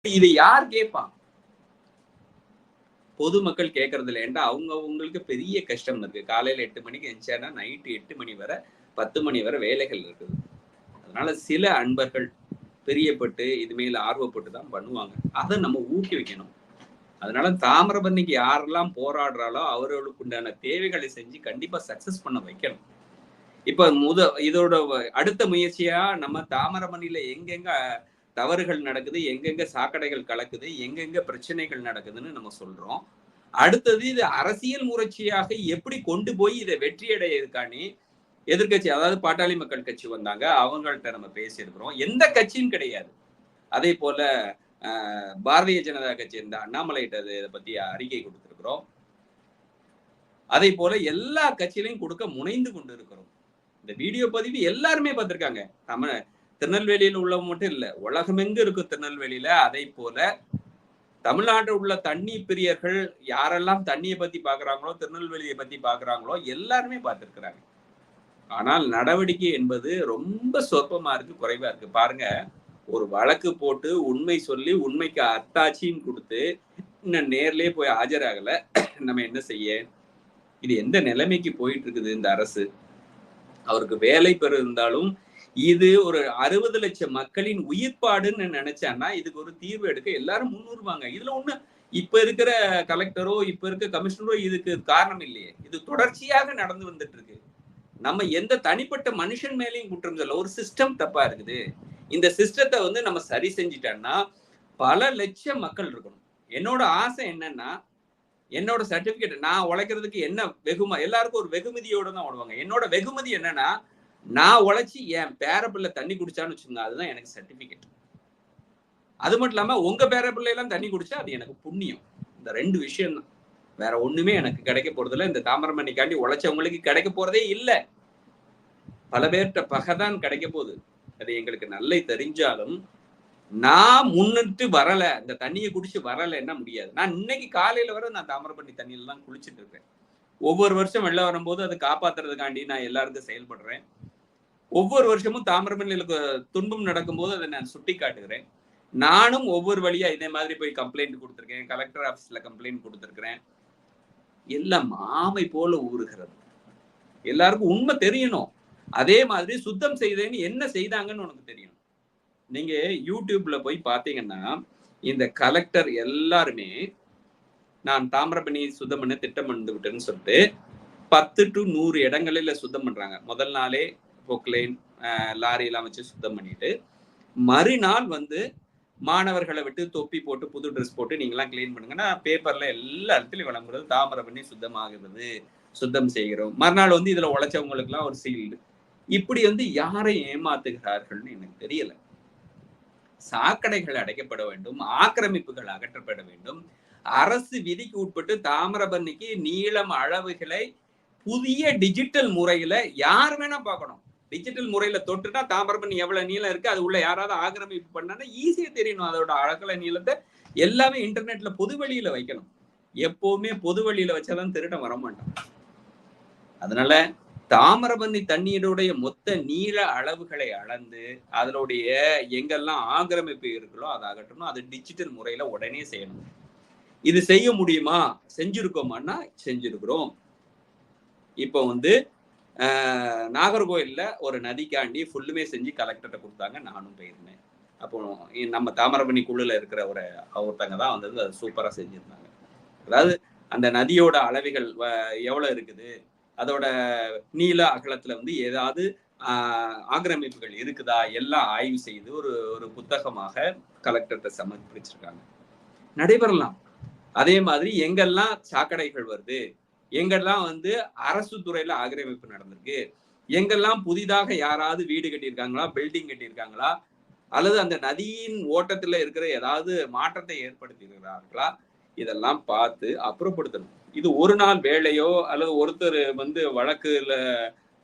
இதை யார் கேட்பான்? பொதுமக்கள் கேட்கறது இல்லை. ஏன்டா அவங்களுக்கு பெரிய கஷ்டம் இருக்கு. காலையில 8 மணிக்கு எந்திரிச்சா நைட்டு 8 மணி வரை 10 மணி வரை வேலைகள் இருக்குது. அதனால சில அன்பர்கள் பிரியப்பட்டு இது மேல ஆர்வப்பட்டு தான் பண்ணுவாங்க. அதை நம்ம ஊக்குவிக்கணும். அதனால தாமிரபரணிக்கு யாரெல்லாம் போராடுறாலோ அவர்களுக்கு உண்டான தேவைகளை செஞ்சு கண்டிப்பா சக்சஸ் பண்ண வைக்கணும். இப்ப இதோட அடுத்த முயற்சியா நம்ம தாமிரபரணியில எங்கெங்க தவறுகள் நடக்குது, எங்கெங்க சாக்கடைகள் கலக்குது, எங்கெங்க பிரச்சனைகள் நடக்குதுன்னு நம்ம சொல்றோம். அடுத்தது இது அரசியல் முயற்சியாக எப்படி கொண்டு போய் இதை வெற்றியடையதுக்கானே எதிர்கட்சி, அதாவது பாட்டாளி மக்கள் கட்சி வந்தாங்க, அவங்கள்ட்ட நம்ம பேசியிருக்கிறோம். எந்த கட்சியும் கிடையாது. அதே போல பாரதிய ஜனதா கட்சி இருந்த அண்ணாமலைகிட்ட இதை பத்தி அறிக்கை கொடுத்திருக்கிறோம். அதே போல எல்லா கட்சியிலையும் கொடுக்க முனைந்து கொண்டு இருக்கிறோம். இந்த வீடியோ பதிவு எல்லாருமே பார்த்திருக்காங்க. நம்ம திருநெல்வேலியில் உள்ளவங்க மட்டும் இல்ல, உலகமெங்கு இருக்கு திருநெல்வேலியில. அதே போல தமிழ்நாட்டில் உள்ள தண்ணி பிரியர்கள் யாரெல்லாம் தண்ணியை பத்தி பாக்குறாங்களோ, திருநெல்வேலியை பத்தி பாக்குறாங்களோ எல்லாருமே பார்த்திருக்கிறாங்க. ஆனால் நடவடிக்கை என்பது ரொம்ப சொற்பமா இருக்கு, குறைவா இருக்கு. பாருங்க, ஒரு வழக்கு போட்டு உண்மை சொல்லி உண்மைக்கு அத்தாட்சியும் கொடுத்து இன்னும் நேர்லயே போய் ஆஜராகல. நம்ம என்ன செய்ய? இது எந்த நிலைமைக்கு போயிட்டு இருக்குது இந்த அரசு? அவருக்கு வேலை பெற இருந்தாலும் இது ஒரு 60 லட்சம் மக்களின் உயிர்ப்பாடுன்னு நினைச்சான்னா இதுக்கு ஒரு தீர்வு எடுக்க எல்லாரும் முன்னுருவாங்க. இதுல ஒண்ணு இப்ப இருக்கிற கலெக்டரோ இப்ப இருக்க கமிஷனரோ இதுக்கு காரணம் இல்லையே. இது தொடர்ச்சியாக நடந்து வந்துட்டு இருக்கு. நம்ம எந்த தனிப்பட்ட மனுஷன் மேலேயும் குற்றம் சொல்ல, ஒரு சிஸ்டம் தப்பா இருக்குது. இந்த சிஸ்டத்தை நம்ம சரி செஞ்சிட்டோம்னா பல லட்சம் மக்கள் இருக்கணும். என்னோட ஆசை என்னன்னா, என்னோட சர்டிபிகேட் நான் உழைக்கிறதுக்கு என்ன வெகுமதி, எல்லாருக்கும் ஒரு வெகுமதியோட தான் ஓடுவாங்க. என்னோட வெகுமதி என்னன்னா, நான் உழைச்சி என் பேரப்பிள்ளை தண்ணி குடிச்சான்னு வச்சுக்கோங்க, அதுதான் எனக்கு சர்டிபிகேட். அது மட்டும் இல்லாம உங்க பேரப்பிள்ளை எல்லாம் தண்ணி குடிச்சா அது எனக்கு புண்ணியம். இந்த 2 விஷயம் தான். வேற ஒண்ணுமே எனக்கு கிடைக்க போறதில்ல. இந்த தாமிரபரணிக்காண்டி உழைச்சவங்களுக்கு கிடைக்க போறதே இல்லை. பல பேர்கிட்ட பகைதான் கிடைக்க போகுது. அது எங்களுக்கு நல்லா தெரிஞ்சாலும் நான் முன்னிட்டு வரல, இந்த தண்ணியை குடிச்சு வரலைன்னா முடியாது. நான் இன்னைக்கு காலையில வர நான் தாமிரபரணி தண்ணியில தான் குளிச்சுட்டு இருக்கேன். ஒவ்வொரு வருஷம் வெள்ளம் வரும்போது அதை காப்பாத்துறதுக்காண்டி நான் எல்லாருக்கும் செயல்படுறேன். ஒவ்வொரு வருஷமும் தாமிரபரணியில துன்பம் நடக்கும்போது அதை நான் சுட்டி காட்டுகிறேன். நானும் ஒவ்வொரு வழியா இதே மாதிரி போய் கம்ப்ளைண்ட் கொடுத்திருக்கேன், கலெக்டர் ஆபீஸ்ல கம்ப்ளைண்ட் கொடுத்திருக்கிறேன். எல்லாம் மாமை போல ஊறுகிறது. எல்லாருக்கும் உண்மை தெரியணும். அதே மாதிரி சுத்தம் செய்தேன்னு என்ன செய்தாங்கன்னு உனக்கு தெரியணும். நீங்க யூடியூப்ல போய் பாத்தீங்கன்னா இந்த கலெக்டர் எல்லாருமே நான் தாமிரபரணி சுத்தம் பண்ண திட்டம் பண்ணி விட்டேன்னு சொல்லிட்டு 10 to 100 இடங்களில சுத்தம் பண்றாங்க. முதல் நாளே பொக்லைன் லாரி எல்லாம் வச்சு சுத்தம் பண்ணிட்டு மறுநாள் மாணவர்களை விட்டு தொப்பி போட்டு புது ட்ரெஸ் போட்டு நீங்களாம் கிளீன் பண்ணுங்கன்னா பேப்பர்ல எல்லா இடத்துலயும் விளம்புறது தாமிரபரணி சுத்தமாகிறது, சுத்தம் செய்கிறோம். மறுநாள் இதுல உழைச்சவங்களுக்கு எல்லாம் ஒரு சீல்டு. இப்படி யாரை ஏமாத்துகிறார்கள்னு எனக்கு தெரியல. சாக்கடைகள் அடைக்கப்பட வேண்டும், ஆக்கிரமிப்புகள் அகற்றப்பட வேண்டும். அரசு விதிக்கு உட்பட்டு தாமிரபரணிக்கு நீளம் அளவுகளை புதிய டிஜிட்டல் முறையில யார் வேணா பார்க்கணும். டிஜிட்டல் முறையில தொட்டுட்டா தாமிரபரணி எவ்வளவு நீளம் இருக்கு, அது உள்ள யாராவது ஆக்கிரமிப்பு பண்ணா ஈஸியா தெரியணும். அதோட அகல நீளத்தை எல்லாமே இன்டர்நெட்ல பொது வழியில வைக்கணும். எப்பவுமே பொது வழியில வச்சாதான் திருடம் வரமாட்டான். அதனால தாமிரபரணி தண்ணீருடைய மொத்த நீள அளவுகளை அளந்து அதனுடைய எங்கெல்லாம் ஆக்கிரமிப்பு இருக்குதோ அதை அகற்றணும். அது டிஜிட்டல் முறையில உடனே செய்யணும். இது செய்ய முடியுமா? செஞ்சிருக்கோமான்னா செஞ்சிருக்கிறோம். இப்போ வந்து நாகர்கோயில்ல ஒரு நதிக்காண்டி ஃபுல்லுமே செஞ்சு கலெக்டர்கிட்ட கொடுத்தாங்க. நானும் போயிருந்தேன். அப்போ நம்ம தாமிரபரணி குழுல இருக்கிற ஒருத்தங்க தான் வந்தது. அது சூப்பரா செஞ்சிருந்தாங்க. அதாவது அந்த நதியோட அளவுகள் எவ்வளவு இருக்குது, அதோட நீள அகலத்துல வந்து ஏதாவது ஆக்கிரமிப்புகள் இருக்குதா எல்லாம் ஆய்வு செய்து ஒரு புத்தகமாக கலெக்டர்கிட்ட சமர்ப்பிச்சிருக்காங்க. நடைபெறலாம். அதே மாதிரி எங்கெல்லாம் சாக்கடைகள் வருது, எங்கெல்லாம் வந்து அரசு துறையில ஆக்கிரமிப்பு நடந்திருக்கு, எங்கெல்லாம் புதிதாக யாராவது வீடு கட்டியிருக்காங்களா, பில்டிங் கட்டியிருக்காங்களா, அல்லது அந்த நதியின் ஓட்டத்துல இருக்கிற ஏதாவது மாற்றத்தை ஏற்படுத்தி இருக்கிறார்களா, இதெல்லாம் பார்த்து அப்புறப்படுத்தணும். இது ஒரு நாள் வேலையோ அல்லது ஒருத்தர் வந்து வழக்குல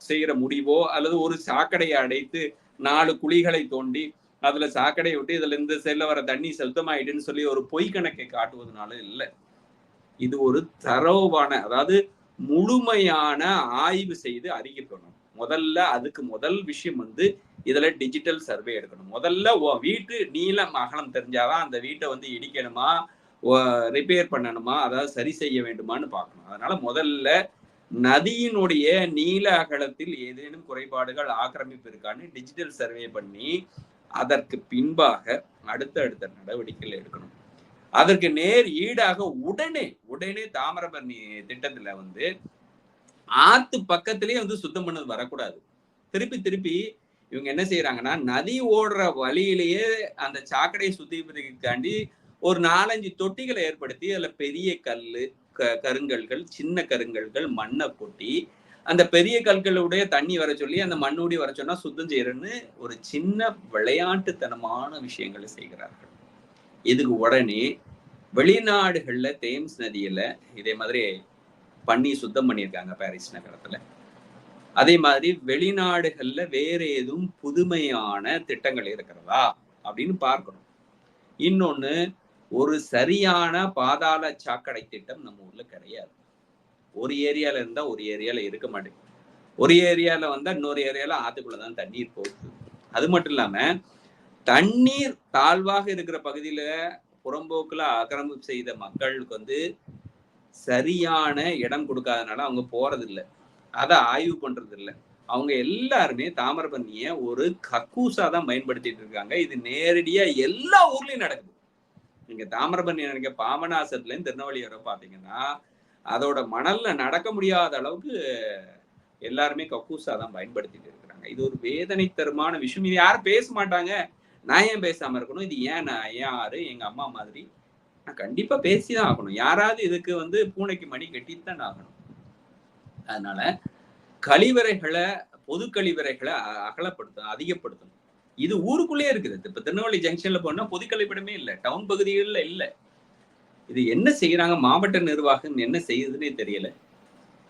செய்யற முடிவோ அல்லது ஒரு சாக்கடையை அடைத்து 4 குழிகளை தோண்டி அதுல சாக்கடையை விட்டு இதுல இந்த செல்ல வர தண்ணி சுத்தமாயிடுன்னு சொல்லி ஒரு பொய் கணக்கை காட்டுவதனால இல்லை. இது ஒரு தரவான, அதாவது முழுமையான ஆய்வு செய்து அறிக்கை பண்ணணும். அதுக்கு முதல் விஷயம் வந்து இதுல டிஜிட்டல் சர்வே எடுக்கணும். முதல்ல வீட்டு நீளம் அகலம் தெரிஞ்சாதான் அந்த வீட்டை வந்து இடிக்கணுமா, ரிப்பேர் பண்ணணுமா, அதாவது சரி செய்ய வேண்டுமான்னு பார்க்கணும். அதனால முதல்ல நதியினுடைய நீள அகலத்தில் ஏதேனும் குறைபாடுகள் ஆக்கிரமிப்பு இருக்கான்னு டிஜிட்டல் சர்வே பண்ணி அதற்கு பின்பாக அடுத்த நடவடிக்கைகள் எடுக்கணும். அதற்கு நேர் ஈடாக உடனே தாமிரபரணி திட்டத்துல வந்து ஆத்து பக்கத்திலேயே வந்து சுத்தம் பண்ணது வரக்கூடாது. திருப்பி இவங்க என்ன செய்யறாங்கன்னா, நதி ஓடுற வழியிலேயே அந்த சாக்கடையை சுத்திகரிக்காண்டி ஒரு 4-5 தொட்டிகளை ஏற்படுத்தி அதுல பெரிய கல்லு, கருங்கல்கள், சின்ன கருங்கல்கள், மண்ணை கொட்டி அந்த பெரிய கற்களுடைய தண்ணி வர சொல்லி அந்த மண்ணூடி வர சொன்னா சுத்தம் செய்யறன்னு ஒரு சின்ன விளையாட்டுத்தனமான விஷயங்களை செய்கிறார்கள். இதுக்கு உடனே வெளிநாடுகள்ல தேம்ஸ் நதியில இதே மாதிரி பண்ணி சுத்தம் பண்ணியிருக்காங்க பாரிஸ் நகரத்துல. அதே மாதிரி வெளிநாடுகள்ல வேற எதுவும் புதுமையான திட்டங்கள் இருக்கிறதா அப்படின்னு பார்க்கணும். இன்னொன்னு, ஒரு சரியான பாதாள சாக்கடை திட்டம் நம்ம ஊர்ல கிடையாது. ஒரு ஏரியால இருந்தா ஒரு ஏரியால இருக்க மாட்டேங்குது. ஒரு ஏரியால வந்தா இன்னொரு ஏரியால ஆத்துக்குள்ளதான் தண்ணீர் போகுது. அது மட்டும் இல்லாம தண்ணீர் தாழ்வாக இருக்கிற பகுதியில புறம்போக்குல ஆக்கிரமிப்பு செய்த மக்களுக்கு வந்து சரியான இடம் கொடுக்காதனால அவங்க போறது இல்லை, அதை ஆய்வு பண்றது இல்லை. அவங்க எல்லாருமே தாமிரபரணிய ஒரு கக்கூசா தான் பயன்படுத்திட்டு இருக்காங்க. இது நேரடியா எல்லா ஊர்லயும் நடக்குது. நீங்க தாமிரபரணி நினைக்க பாபநாசத்துல இருந்து திருநெல்வேலி வரை பாத்தீங்கன்னா அதோட மணல்ல நடக்க முடியாத அளவுக்கு எல்லாருமே கக்கூசா தான் பயன்படுத்திட்டு இருக்கிறாங்க. இது ஒரு வேதனை தருமான விஷயம். இது யாரும் பேச மாட்டாங்க. நான் ஏன் பேசாம இருக்கணும்? இது ஏன் நான் யாரு எங்க அம்மா மாதிரி நான் கண்டிப்பா பேசிதான் ஆகணும். யாராவது இதுக்கு வந்து பூனைக்கு மணி கட்டித்தான் ஆகணும். அதனால கழிவறைகளை, பொது கழிவறைகளை அகலப்படுத்தணும், அதிகப்படுத்தணும். இது ஊருக்குள்ளே இருக்குது. இப்ப திருநெல்வேலி ஜங்ஷன்ல போனா பொது கழிப்பிடமே இல்லை, டவுன் பகுதிகளில் இல்லை. இது என்ன செய்யறாங்க மாவட்ட நிர்வாகம், என்ன செய்யுதுன்னே தெரியல.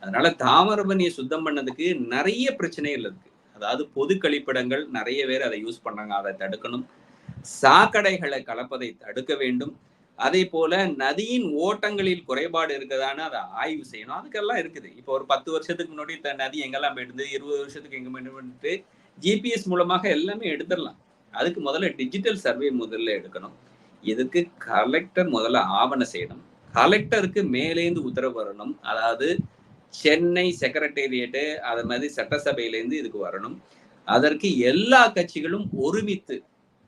அதனால தாமிரபரணியை சுத்தம் பண்ணதுக்கு நிறைய பிரச்சனைகள் இருக்கு. அதாவது பொது கழிப்பிடங்கள் நிறைய பேர் அதை யூஸ் பண்ணாங்க, அதை தடுக்கணும். சாக்கடைகளை கலப்பதை தடுக்க வேண்டும். அதே போல நதியின் ஓட்டங்களில் குறைபாடு இருக்குதான்னு அதை ஆய்வு செய்யணும். அதுக்கெல்லாம் இருக்குது. இப்போ ஒரு 10 வருஷத்துக்கு முன்னாடி நதி எங்கெல்லாம் போயிட்டு 20 வருஷத்துக்கு எங்க போயிட்டு ஜிபிஎஸ் மூலமாக எல்லாமே எடுத்துடலாம். அதுக்கு முதல்ல டிஜிட்டல் சர்வே முதல்ல எடுக்கணும். இதுக்கு கலெக்டர் முதல்ல ஆவணம் செய்யணும். கலெக்டருக்கு மேலேந்து உத்தரவு வரணும். அதாவது சென்னை செக்ரட்டேரியட்டு அது மாதிரி சட்டசபையிலேருந்து இதுக்கு வரணும். அதற்கு எல்லா கட்சிகளும் ஒருமித்து,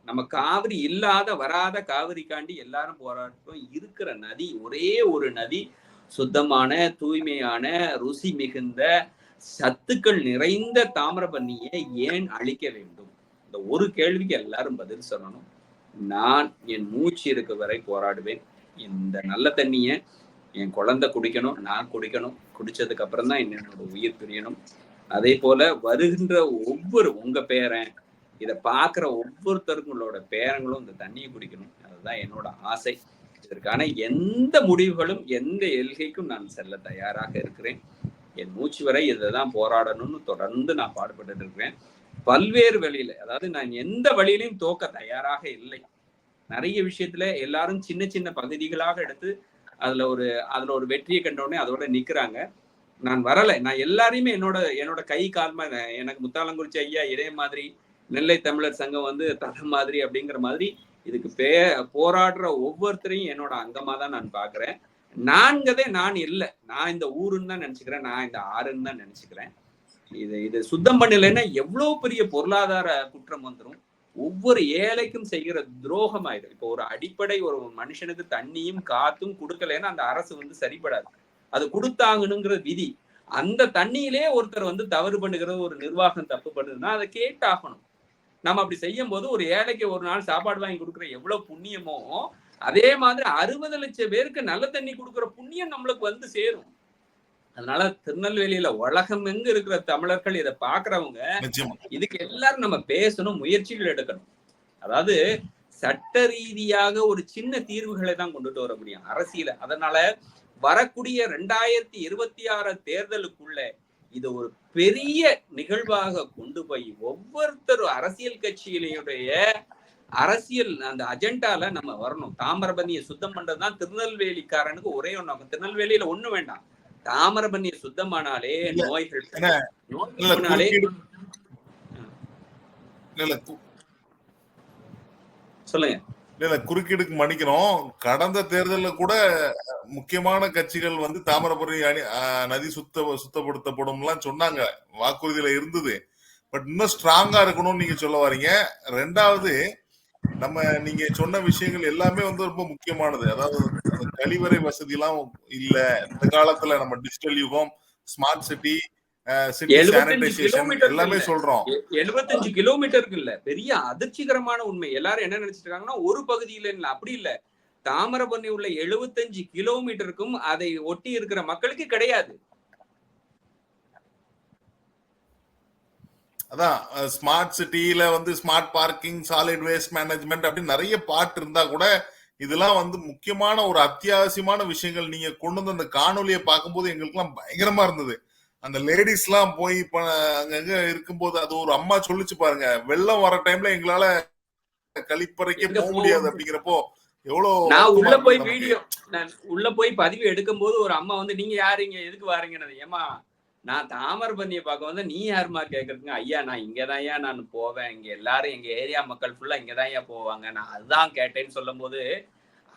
நம்ம காவிரி இல்லாத வராத காவிரிக்காண்டி எல்லாரும் போராட்டம். இருக்கிற நதி ஒரே ஒரு நதி, சுத்தமான தூய்மையான ருசி மிகுந்த சத்துக்கள் நிறைந்த தாமிரபரணியை ஏன் அழிக்க வேண்டும்? இந்த ஒரு கேள்விக்கு எல்லாரும் பதில் சொல்லணும். நான் என் மூச்சு இருக்க வரை போராடுவேன். இந்த நல்ல தண்ணிய என் குழந்தை குடிக்கணும், நான் குடிக்கணும். குடிச்சதுக்கு அப்புறம் தான் என்னோட உயிர் பிரியணும். அதே போல வருகின்ற உங்க பேரன், இதை பார்க்குற ஒவ்வொருத்தருங்களோட பேரங்களும் இந்த தண்ணியை குடிக்கணும். அதுதான் என்னோட ஆசை. இதற்கான எந்த முடிவுகளும் எந்த எல்கைக்கும் நான் செல்ல தயாராக இருக்கிறேன். என் மூச்சு வரை இதைதான் போராடணும்னு தொடர்ந்து நான் பாடுபட்டு இருக்கிறேன். பல்வேறு வழியில, அதாவது நான் எந்த வழியிலையும் தோக்க தயாராக இல்லை. நிறைய விஷயத்துல எல்லாரும் சின்ன சின்ன பகுதிகளாக எடுத்து அதுல ஒரு வெற்றியை கண்டோடனே அதோட நிக்கிறாங்க. நான் வரல. நான் எல்லாரையுமே என்னோட கை கால்மா எனக்கு முத்தாலங்குறிச்சி ஐயா இதே மாதிரி, நெல்லை தமிழர் சங்கம் வந்து தலை மாதிரி அப்படிங்கிற மாதிரி இதுக்கு போராடுற ஒவ்வொருத்தரையும் என்னோட அங்கமா தான் நான் பாக்குறேன். நான்கதே நான் இல்லை, நான் இந்த ஊருன்னு தான் நினைச்சுக்கிறேன், நான் இந்த ஆறுன்னு தான் நினைச்சுக்கிறேன். இது சுத்தம் பண்ணலைன்னா எவ்வளவு பெரிய பொருளாதார குற்றம் வந்துடும். ஒவ்வொரு ஏழைக்கும் செய்கிற துரோகம் ஆயிடும். இப்போ ஒரு அடிப்படை ஒரு மனுஷனுக்கு தண்ணியும் காத்தும் கொடுக்கலன்னா அந்த அரசு வந்து சரிபடாது. அது கொடுத்தாங்கணுங்கிற விதி. அந்த தண்ணியிலே ஒருத்தர் வந்து தவறு பண்ணுகிறது, ஒரு நிர்வாகம் தப்பு பண்ணுதுன்னா அதை கேட்டாகணும். நம்ம அப்படி செய்யும் போது ஒரு ஏழைக்கு ஒரு நாள் சாப்பாடு வாங்கி கொடுக்குற எவ்வளவு புண்ணியமோ அதே மாதிரி 60 லட்சம் பேருக்கு நல்ல தண்ணி கொடுக்குற புண்ணியம் நம்மளுக்கு வந்து சேரும். அதனால திருநெல்வேலியில உலகம் எங்க இருக்கிற தமிழர்கள் இதை பாக்குறவங்க இதுக்கு எல்லாரும் நம்ம பேசணும், முயற்சிகள் எடுக்கணும். அதாவது சட்ட ரீதியாக ஒரு சின்ன தீர்வுகளை தான் கொண்டுட்டு வர முடியும் அரசியல. அதனால வரக்கூடிய 2026 தேர்தலுக்குள்ள இது ஒரு பெரிய நிகழ்வாக கொண்டு போய் ஒவ்வொருத்தரும் அரசியல் கட்சியினுடைய அரசியல் அந்த அஜெண்டால நம்ம வரணும். தாமிரபரணியை சுத்தம் பண்றதுதான் திருநெல்வேலிக்காரனுக்கு ஒரே ஒண்ணு. திருநெல்வேலியில ஒண்ணு வேண்டாம், தாமிரபரணியை சுத்தமானாலே நோய்கள் சொல்லுங்க. இல்ல குறுக்கீடுக்கு மன்னிக்கணும். கடந்த தேர்தலில் கூட முக்கியமான கட்சிகள் வந்து தாமிரபரணி நதி சுத்தப்படுத்தப்படும் எல்லாம் சொன்னாங்க, வாக்குறுதியில இருந்தது. பட் இன்னும் ஸ்ட்ராங்கா இருக்கணும்னு நீங்க சொல்ல வரீங்க. ரெண்டாவது, நம்ம நீங்க சொன்ன விஷயங்கள் எல்லாமே வந்து ரொம்ப முக்கியமானது. அதாவது கழிவறை வசதி எல்லாம் இல்ல இந்த காலத்துல. நம்ம டிஜிட்டல் யுகம், ஸ்மார்ட் சிட்டி, எல்லாமே சொல்றோம். 75 கிலோமீட்டருக்கு இல்ல, பெரிய அதிர்ச்சிகரமான உண்மை. எல்லாரும் என்ன நினைச்சிட்டு இருக்காங்கன்னா ஒரு பகுதியில இல்ல, அப்படி இல்ல. தாமிரபரணி உள்ள 75 கிலோமீட்டருக்கும் அதை ஒட்டி இருக்கிற மக்களுக்கு கிடையாது. அதான் ஸ்மார்ட் சிட்டியில வந்து smart parking, solid waste management அப்படின்னு நிறைய பார்ட் இருந்தா கூட இதெல்லாம் வந்து முக்கியமான ஒரு அத்தியாவசியமான விஷயங்கள். நீங்க கொண்டு வந்து அந்த காணொலியை பார்க்கும்போது எங்களுக்கு எல்லாம் பயங்கரமா இருந்தது. அந்த லேடிஸ் எல்லாம் போய் அங்கங்க இருக்கும்போது அது ஒரு அம்மா சொல்லிச்சு பாருங்க, வெள்ளம் வர டைம்ல எங்களால கழிப்பறைக்கே போக முடியாது அப்படிங்கிறப்போ எவ்வளவு. நான் உள்ள போய் பதிவு எடுக்கும் போது ஒரு அம்மா வந்து நீங்க யாருங்க, எதுக்கு வாரீங்கன்னு. ஏமா நான் தாமிரபரணியை பார்க்க வந்து நீ யாருமா கேட்கறதுங்க. ஐயா நான் இங்கதான் நான் போவேன், இங்க எல்லாரும் எங்க ஏரியா மக்கள் ஃபுல்லா இங்கதான் போவாங்க, நான் அதுதான் கேட்டேன்னு சொல்லும் போது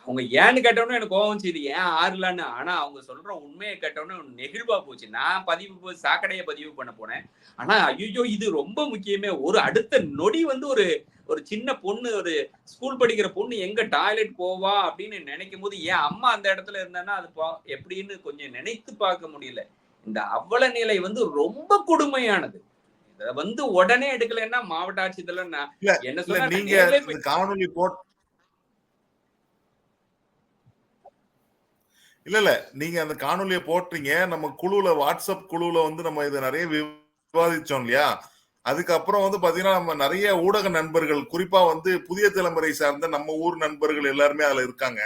அவங்க ஏன்னு கேட்டோன்னு எனக்கு கோவம் செய்யுது, ஏன் ஆறுலான்னு. ஆனா அவங்க சொல்ற உண்மையை கேட்டோன்னு நெகிழ்வா போச்சு. நான் சாக்கடையை பதிவு பண்ண போனேன். ஆனா ஐயோ இது ரொம்ப முக்கியமே. ஒரு அடுத்த நொடி வந்து ஒரு சின்ன பொண்ணு, ஒரு ஸ்கூல் படிக்கிற பொண்ணு எங்க டாய்லெட் போவா அப்படின்னு நினைக்கும் போது என் அம்மா அந்த இடத்துல இருந்தான்னா அது எப்படின்னு கொஞ்சம் நினைத்து பார்க்க முடியல. இந்த அவல நிலை வந்து ரொம்ப கொடுமையானது. இத வந்து உடனே எடுக்கலன்னா மாவட்ட ஆட்சியர்ல என்ன சொன்னா நீங்க காணொலி போட்டு இல்ல நீங்க அந்த காணொலியை போட்டீங்க. நம்ம குழுல, வாட்ஸ்அப் குழுல வந்து நம்ம இதை நிறைய விவாதிச்சோம் இல்லையா. அதுக்கப்புறம் வந்து பாத்தீங்கன்னா நம்ம நிறைய ஊடக நண்பர்கள், குறிப்பா வந்து புதிய தலைமுறை சார்ந்த நம்ம ஊர் நண்பர்கள் எல்லாருமே அதுல இருக்காங்க.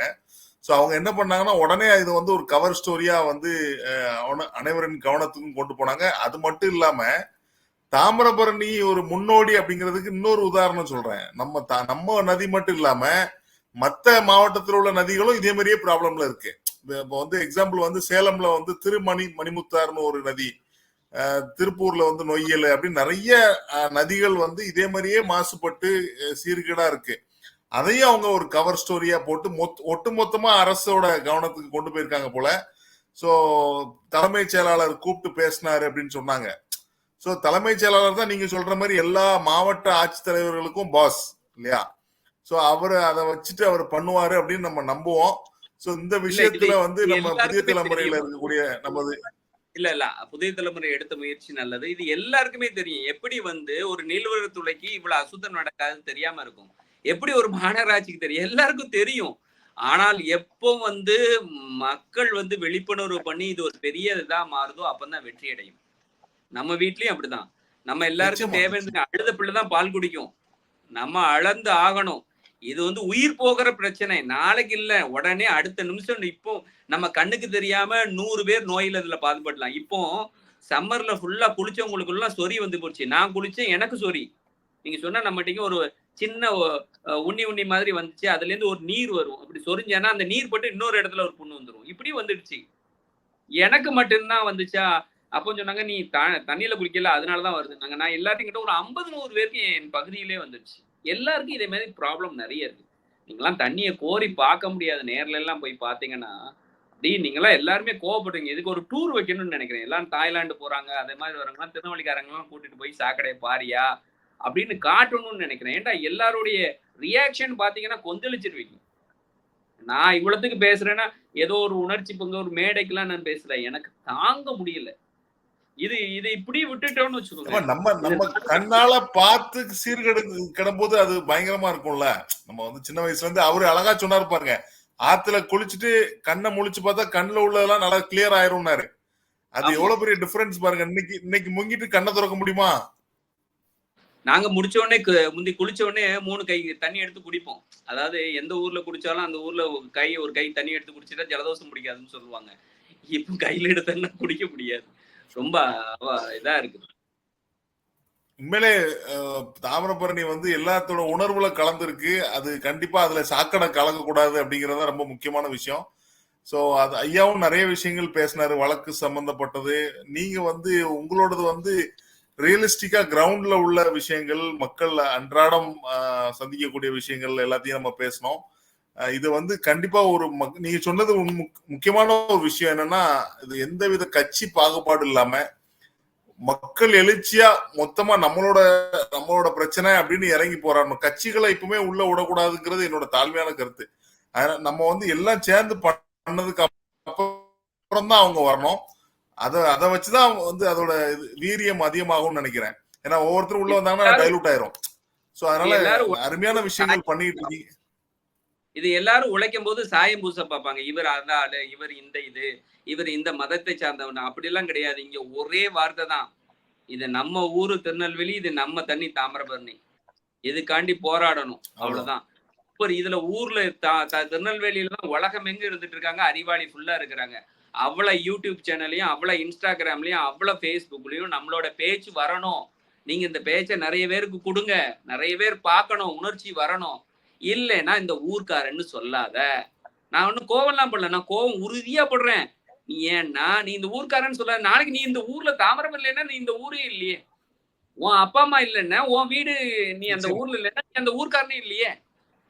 சோ அவங்க என்ன பண்ணாங்கன்னா உடனே இது வந்து ஒரு கவர் ஸ்டோரியா வந்து அனைவரின் கவனத்துக்கும் கொண்டு போனாங்க. அது மட்டும் இல்லாம தாமிரபரணி ஒரு முன்னோடி அப்படிங்கிறதுக்கு இன்னொரு உதாரணம் சொல்றேன். நம்ம நதி மட்டும் இல்லாம மத்த மாவட்டத்தில் உள்ள நதிகளும் இதே மாதிரியே ப்ராப்ளம்ல இருக்கு. இப்போ வந்து எக்ஸாம்பிள் வந்து சேலம்ல வந்து மணிமுத்தார்னு ஒரு நதி, திருப்பூர்ல வந்து நொய்யல் அப்படின்னு நிறைய நதிகள் வந்து இதே மாதிரியே மாசுபட்டு சீர்கேடா இருக்கு. அதையும் அவங்க ஒரு கவர் ஸ்டோரியா போட்டு ஒட்டுமொத்தமா அரசோட கவனத்துக்கு கொண்டு போயிருக்காங்க போல. சோ தலைமைச் செயலாளர் கூப்பிட்டு பேசினாரு அப்படின்னு சொன்னாங்க. சோ தலைமைச் செயலாளர் தான் நீங்க சொல்ற மாதிரி எல்லா மாவட்ட ஆட்சித்தலைவர்களுக்கும் பாஸ் இல்லையா. சோ அவரு அதை வச்சுட்டு அவர் பண்ணுவாரு அப்படின்னு நம்ம நம்புவோம். சோ இந்த விஷயத்துல வந்து நம்ம புதிய தலைமுறையில இருக்கக்கூடிய நமது இல்ல புதிய தலைமுறை எடுத்த முயற்சி நல்லது. இது எல்லாருக்குமே தெரியும். எப்படி வந்து ஒரு நீர்வளத்துறைக்கு இவ்வளவு அசுத்தம் நடக்காதுன்னு தெரியாம இருக்கும், எப்படி ஒரு மாநகராட்சிக்கு தெரியும், எல்லாருக்கும் தெரியும். ஆனால் எப்போ வந்து மக்கள் வந்து விழிப்புணர்வு பண்ணி இது ஒரு பெரிய இதா மாறுதோ அப்பதான் வெற்றி அடையும். நம்ம வீட்லயும் அப்படிதான். நம்ம எல்லாருக்கும் தேவையான அழுத பிள்ளைதான் பால் குடிக்கும். நம்ம அளந்து ஆகணும். இது வந்து உயிர் போகிற பிரச்சனை, நாளைக்கு இல்ல உடனே அடுத்த நிமிஷம். இப்போ நம்ம கண்ணுக்கு தெரியாம 100 பேர் நோயில இதுல பாதிப்படலாம். இப்போ சம்மர்ல ஃபுல்லா குளிச்சவங்களுக்கு எல்லாம் சொறி வந்து போச்சு. நான் குளிச்சேன், எனக்கு சொறி. நீங்க சொன்னா நம்மகிட்ட ஒரு சின்ன உண்ணி மாதிரி வந்துச்சு, அதுல இருந்து ஒரு நீர் வரும். அப்படி சொரிஞ்சானா அந்த நீர் பட்டு இன்னொரு இடத்துல ஒரு புண்ணு வந்துடும். இப்படி வந்துடுச்சு. எனக்கு மட்டும்தான் வந்துச்சா? அப்போ சொன்னாங்க, நீ தண்ணியில குளிக்கல அதனாலதான் வருதுன்னாங்க. நான் எல்லாத்தையும் கிட்ட ஒரு 50, 100 பேருக்கு என் பகுதியிலே வந்துருச்சு. எல்லாருக்கும் இதே மாதிரி ப்ராப்ளம் நெறைய இருக்கு. நீங்கலாம் தண்ணிய கோரி பார்க்க முடியாது. நேர்ல எல்லாம் போய் பார்த்தீங்கன்னா, அப்படியே நீங்கலாம் எல்லாருமே கோவப்படுறீங்க. இதுக்கு ஒரு டூர் வைக்கணும்னு நெனைக்கிறேன். எல்லாரும் தாய்லாந்து போறாங்க. அதே மாதிரி வரவங்கலாம் திருநெல்வேலிக்காரங்கலாம் கூட்டிட்டு போய் சாக்கடைய பாரியா? அப்படின்னு காட்டணும்னு நெனைக்கிறேன். ஏன்டா எல்லாருடைய ரியாக்ஷன் பார்த்தீங்கன்னா கொந்தளிச்சிருவீங்க. நான் இவ்வளத்துக்கு பேசுறேன்னா, ஏதோ ஒரு உணர்ச்சி பொங்க ஒரு மேடைக்குலாம் நான் பேசல. எனக்கு தாங்க முடியல. இது இப்படி விட்டுட்டோம்னு வச்சுக்கோங்க. நம்ம நம்ம கண்ணால பார்த்து கிடம்போது அது பயங்கரமா இருக்கும்ல. நம்ம வந்து சின்ன வயசுல இருந்து அவரு அழகா சொன்னாரு பாருங்க. ஆத்துல குளிச்சுட்டு கண்ணை முழிச்சு பார்த்தா கண்ணுல உள்ளதெல்லாம் நல்லா கிளியர் ஆயிரும்னாரு. அது எவ்வளவு பெரிய டிஃபரன்ஸ் பாருங்க. இன்னைக்கு முங்கிட்டு கண்ணை திறக்க முடியுமா? நாங்க முடிச்ச உடனே முந்தி குளிச்ச உடனே 3 கை தண்ணி எடுத்து குடிப்போம். அதாவது எந்த ஊர்ல குடிச்சாலும் அந்த ஊர்ல ஒரு கை தண்ணி எடுத்து குடிச்சிட்டா ஜலதோஷம் பிடிக்காதுன்னு சொல்லுவாங்க. இப்ப கையில எடுத்தா குடிக்க முடியாது. ரொம்ப இதா இருக்கு. உண்மையிலே தாமிரபரணி வந்து எல்லாத்தோட உணர்வுல கலந்துருக்கு. அது கண்டிப்பா அதுல சாக்கடை கலக்கக்கூடாது அப்படிங்கறது ரொம்ப முக்கியமான விஷயம். சோ அது ஐயாவும் நிறைய விஷயங்கள் பேசினாரு. வழக்கு சம்பந்தப்பட்டது. நீங்க வந்து உங்களோடது வந்து ரியலிஸ்டிக்கா கிரவுண்ட்ல உள்ள விஷயங்கள், மக்கள் அன்றாடம் சந்திக்கக்கூடிய விஷயங்கள் எல்லாத்தையும் நம்ம பேசணும். இது வந்து கண்டிப்பா ஒரு நீங்க சொன்னது முக்கியமான ஒரு விஷயம் என்னன்னா, இது எந்தவித கட்சி பாகுபாடு இல்லாம மக்கள் எழுச்சியா மொத்தமா நம்மளோட பிரச்சனை அப்படின்னு இறங்கி போறாங்க. கட்சிகளை இப்பவுமே உள்ள விடக்கூடாதுங்கிறது என்னோட தாழ்மையான கருத்து. நம்ம வந்து எல்லாம் சேர்ந்து பண்ணதுக்கு அப்புறம் தான் அவங்க வரணும். அதை வச்சுதான் வந்து அதோட வீரியம் அதிகமாகும் நினைக்கிறேன். ஏன்னா ஒவ்வொருத்தரும் உள்ள வந்தாங்கன்னா டைலூட் ஆயிரும். சோ அதனால அருமையான விஷயங்கள் பண்ணிட்டு இருக்கீங்க. இது எல்லாரும் உழைக்கும் போது சாயம் பூச பார்ப்பாங்க. இவர் அதால, இவர் இந்த மதத்தை சார்ந்தவன் அப்படி எல்லாம் கிடையாது. இங்க ஒரே வார்த்தை தான். இது நம்ம ஊரு திருநெல்வேலி, இது நம்ம தண்ணி தாமிரபரணி. இதுக்காண்டி போராடணும். அவ்வளவுதான். இதுல ஊர்ல திருநெல்வேலியில தான் உலகம் எங்க இருந்துட்டு இருக்காங்க. அறிவாளி ஃபுல்லா இருக்கிறாங்க. அவ்வளவு யூடியூப் சேனல்லையும், அவ்வளவு இன்ஸ்டாகிராம்லயும், அவ்வளவு பேஸ்புக்லயும் நம்மளோட பேச்சு வரணும். நீங்க இந்த பேச்சை நிறைய பேருக்கு கொடுங்க. நிறைய பேர் பார்க்கணும். உணர்ச்சி வரணும். இல்லைன்னா இந்த ஊர்க்காரன்னு சொல்லாத. நான் ஒன்னும் கோவம்லாம் படல. நான் கோவம் உறுதியா படுறேன். நீ ஏன்னா நீ இந்த ஊர்க்காரன்னு சொல்லாத. நாளைக்கு நீ இந்த ஊர்ல தாமிரம் இல்லைன்னா நீ இந்த ஊரே இல்லையே. உன் அப்பா அம்மா இல்லைன்னா உன் வீடு நீ அந்த ஊர்ல இல்லைன்னா நீ அந்த ஊர்க்காரனே இல்லையே.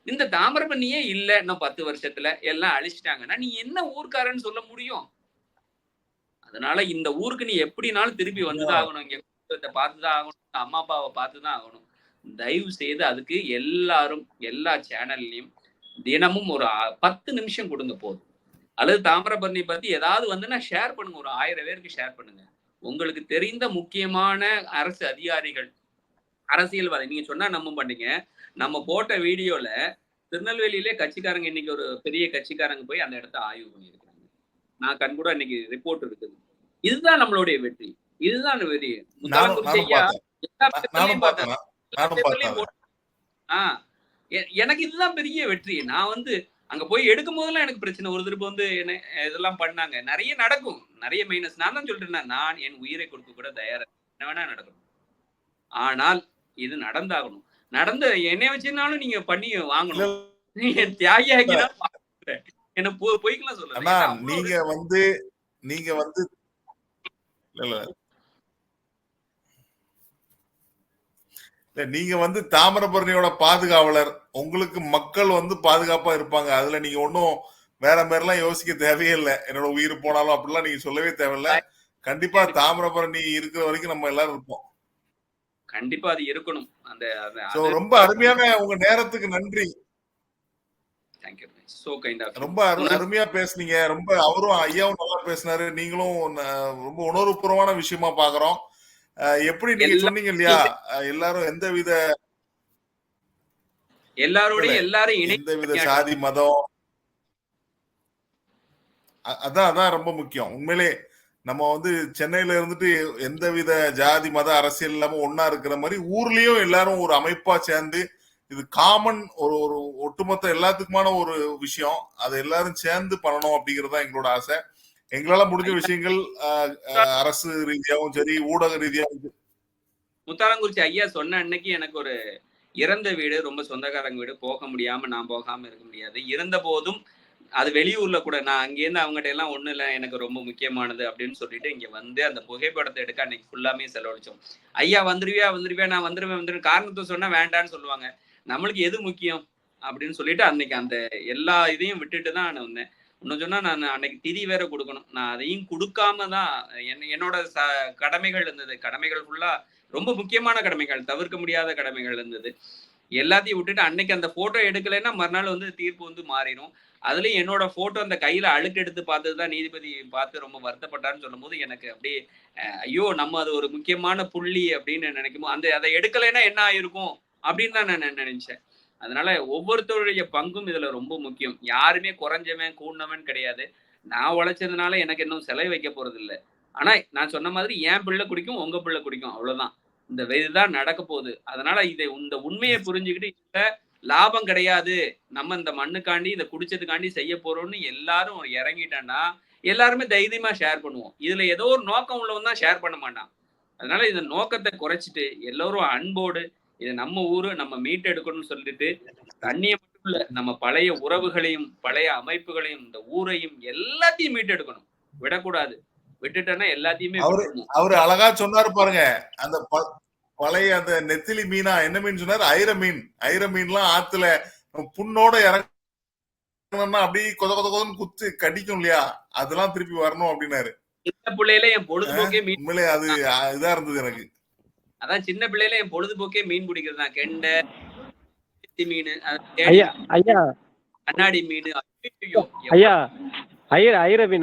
இந்த தாமிரபரணியே இல்ல இன்னும் 10 வருஷத்துல எல்லாம் அழிச்சிட்டாங்கன்னா நீ என்ன ஊர்க்காரன்னு சொல்ல முடியும்? அதனால இந்த ஊருக்கு நீ எப்படினாலும் திருப்பி வந்துதான் ஆகணும். இங்க பார்த்துதான் ஆகணும். அம்மா அப்பாவை பார்த்துதான் ஆகணும். தயவு செய்து அதுக்கு எல்லாரும் எல்லா சேனல்லையும் தினமும் ஒரு 10 நிமிஷம் கொடுங்க போதும். அல்லது தாமிரபரணி பத்தி ஏதாவது வந்துன்னா ஷேர் பண்ணுங்க. ஒரு 1000 பேருக்கு ஷேர் பண்ணுங்க. உங்களுக்கு தெரிந்த முக்கியமான அரசு அதிகாரிகள், அரசியல்வாதி நீங்க சொன்னா நம்ப மாட்டீங்க. நம்ம போட்ட வீடியோல திருநெல்வேலியிலே கட்சிக்காரங்க இன்னைக்கு ஒரு பெரிய கட்சிக்காரங்க போய் அந்த இடத்த ஆய்வு பண்ணியிருக்காங்க. நான் கண் கூட இன்னைக்கு ரிப்போர்ட் இருக்குது. இதுதான் நம்மளுடைய வெற்றி. இதுதான் வெற்றி. எனக்கு இதுதான் பெரிய வெற்றி. நான் வந்து அங்க போய் எடுக்கும் போதெல்லாம் எனக்கு பிரச்சனை. ஒரு திருப்ப வந்து என்ன இதெல்லாம் பண்ணாங்க. நிறைய நடக்கும். நிறைய மைனஸ். நான் தான் சொல்றேன். நான் என் உயிரை கொடுக்க கூட தயாரா என்ன வேணா நடக்கணும். ஆனால் இது நடந்தாகணும். நடந்த என்னை வச்சுனாலும் நீங்க பண்ணி வாங்கணும். என் தியாகி ஆகினா என்ன பொய்க்கலாம் சொல்ல. நீங்க வந்து நீங்க வந்து தாமிரபரணியோட பாதுகாவலர். உங்களுக்கு மக்கள் வந்து பாதுகாப்பா இருப்பாங்க. அதுல நீங்க ஒன்னும் வேற மாதிரிலாம் யோசிக்க தேவையே இல்லை. என்னோட உயிர் போனாலும் அப்படிலாம் நீங்க சொல்லவே தேவையில்லை. கண்டிப்பா தாமிரபரணி இருக்கிற வரைக்கும் நம்ம எல்லாரும் இருப்போம். கண்டிப்பா அது இருக்கணும். ரொம்ப அருமையான உங்க நேரத்துக்கு நன்றி. ரொம்ப அருமையா பேசுனீங்க. ரொம்ப அவரும் ஐயாவும் நல்லா பேசினாரு. நீங்களும் ரொம்ப உணர்வுபூர்வமான விஷயமா பாக்குறோம். எப்படி நீங்க சொன்னீங்க இல்லையா, எல்லாரும் எந்தவித சாதி மதம் அதான் ரொம்ப முக்கியம். உண்மையிலே நம்ம வந்து சென்னையில இருந்துட்டு எந்தவித ஜாதி மத அரசியல் இல்லாம ஒன்னா இருக்கிற மாதிரி ஊர்லயும் எல்லாரும் ஒரு அமைப்பா சேர்ந்து இது காமன் ஒரு ஒட்டுமொத்த எல்லாத்துக்குமான ஒரு விஷயம். அதை எல்லாரும் சேர்ந்து பண்ணணும் அப்படிங்கறதுதான் எங்களோட ஆசை. எங்களால முடிஞ்ச விஷயங்கள் அரசு ரீதியாகவும் சரி, ஊடக ரீதியாகவும். முத்தாலங்குறிச்சி ஐயா சொன்ன அன்னைக்கு எனக்கு ஒரு இறந்த வீடு, ரொம்ப சொந்தக்காரங்க வீடு, போக முடியாம நான் போகாம இருக்க முடியாது. இருந்த போதும் அது வெளியூர்ல கூட நான் அங்கேருந்து அவங்ககிட்ட எல்லாம் ஒண்ணு இல்லை, எனக்கு ரொம்ப முக்கியமானது அப்படின்னு சொல்லிட்டு இங்க வந்து அந்த புகைப்படத்தை எடுக்க அன்னைக்கு ஃபுல்லாமே செலவழிச்சோம். ஐயா வந்துருவியா வந்துருவியா, நான் வந்துருவேன் காரணத்தை சொன்னா வேண்டான்னு சொல்லுவாங்க. நம்மளுக்கு எது முக்கியம் அப்படின்னு சொல்லிட்டு அன்னைக்கு அந்த எல்லா இதையும் விட்டுட்டு தான் நான் வந்தேன். இன்னும் சொன்னா நான் அன்னைக்கு திதி வேற கொடுக்கணும். நான் அதையும் கொடுக்காம தான் என்னோட கடமைகள் இருந்தது. கடமைகள் ஃபுல்லா ரொம்ப முக்கியமான கடமைகள், தவிர்க்க முடியாத கடமைகள் இருந்தது. எல்லாத்தையும் விட்டுட்டு அன்னைக்கு அந்த போட்டோ எடுக்கலைன்னா மறுநாள் வந்து தீர்ப்பு வந்து மாறிடும். அதுலயும் என்னோட போட்டோ அந்த கையில அழுக்கு எடுத்து பார்த்ததுதான் நீதிபதி பார்த்து ரொம்ப வருத்தப்பட்டாருன்னு சொல்லும்போது எனக்கு அப்படியே ஐயோ நம்ம அது ஒரு முக்கியமான புள்ளி அப்படின்னு நினைக்கும் போது அதை எடுக்கலைன்னா என்ன ஆயிருக்கும் அப்படின்னு தான் நான் நினைச்சேன். அதனால ஒவ்வொருத்தருடைய பங்கும் இதுல ரொம்ப முக்கியம். யாருமே குறைஞ்சவன் கூடினவன் கிடையாது. நான் உழைச்சதுனால எனக்கு இன்னும் சிலை வைக்க போறது இல்லை. ஆனா நான் சொன்ன மாதிரி என் பிள்ளை குடிக்கும், உங்க பிள்ளை குடிக்கும், அவ்வளவுதான். இந்த இதுதான் நடக்க போகுது. அதனால இந்த உண்மையை புரிஞ்சுக்கிட்டு இல்ல லாபம் கிடையாது, நம்ம இந்த மண்ணுக்காண்டி இதை குடிச்சதுக்காண்டி செய்ய போறோம்னு எல்லாரும் இறங்கிட்டேன்னா எல்லாருமே தைரியமா ஷேர் பண்ணுவோம். இதுல ஏதோ ஒரு நோக்கம் உள்ளவன் தான் ஷேர் பண்ண மாட்டான். அதனால இந்த நோக்கத்தை குறைச்சிட்டு எல்லோரும் அன்போடு இது நம்ம ஊரு, நம்ம மீட்டெடுக்கணும்னு சொல்லிட்டு தண்ணியை மட்டும் இல்ல, நம்ம பழைய உறவுகளையும் பழைய அமைப்புகளையும் இந்த ஊரையும் எல்லாத்தையும் மீட்டெடுக்கணும். விடக்கூடாது. விட்டுட்டேன்னா எல்லாத்தையுமே அவரு அழகா சொன்னாரு பாருங்க. அந்த பழைய அந்த நெத்திலி மீனா என்ன மீன் சொன்னாரு? ஐர மீன். ஐர மீன்லாம் ஆத்துல புண்ணோட இறங்கணும்னா அப்படியே கொத கொத கொதன்னு குத்து கடிக்கும் இல்லையா, அதெல்லாம் திருப்பி வரணும் அப்படின்னாரு. சின்ன பிள்ளையில என் பொழுதுபோக்கே மீன். உண்மையிலே அது இதா இருந்தது எனக்கு. அதான் சின்ன பிள்ளையில என் பொழுதுபோக்கே மீன் பிடிக்கிறது தான். கெண்டை மீன், கண்ணாடி மீன்,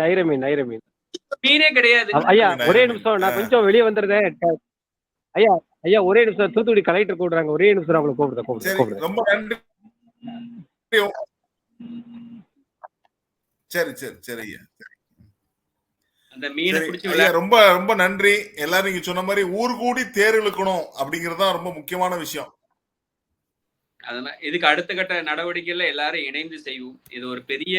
ஐர மீன் மீனே கிடையாது. ஐயா ஒரே நிமிஷம், நான் கொஞ்சம் வெளியே வந்துடுறேன். ஐயா ஒரே நிமிஷம், தூத்துக்குடி கலெக்டர் கூப்பிடுறாங்க, ஒரே நிமிஷம் அவங்களை கூப்பிடுறேன். ரொம்ப நன்றி. சரி சரி சரி ஐயா. அந்த மீனை பிடிச்சி ரொம்ப ரொம்ப நன்றி. எல்லாரும் நீங்க சொன்ன மாதிரி ஊர் கூடி தேர் இழுக்கணும் அப்படிங்கிறது தான் ரொம்ப முக்கியமான விஷயம். அதனால இதுக்கு அடுத்த கட்ட நடவடிக்கையில எல்லாரும் இணைந்து செய்வோம். இது ஒரு பெரிய.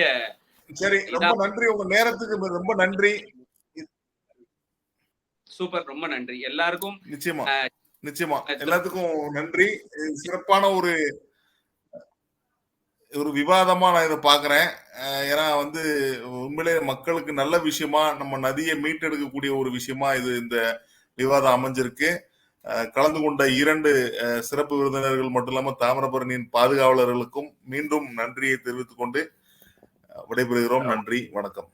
சரி, ரொம்ப நன்றி. உங்க நேரத்துக்கு ரொம்ப நன்றி. சூப்பர், ரொம்ப நன்றி எல்லாருக்கும். நிச்சயமா நிச்சயமா எல்லாத்துக்கும் நன்றி. சிறப்பான ஒரு விவாதமா நான் இதை பாக்குறேன். ஏன்னா வந்து உண்மையிலே மக்களுக்கு நல்ல விஷயமா, நம்ம நதியை மீட்டெடுக்கக்கூடிய ஒரு விஷயமா இது இந்த விவாதம் அமைஞ்சிருக்கு. கலந்து கொண்ட 2 சிறப்பு விருந்தினர்கள் மட்டும் இல்லாம தாமிரபரணியின் பாதுகாவலர்களுக்கும் மீண்டும் நன்றியை தெரிவித்துக் கொண்டு விடைபெறுகிறோம். நன்றி, வணக்கம்.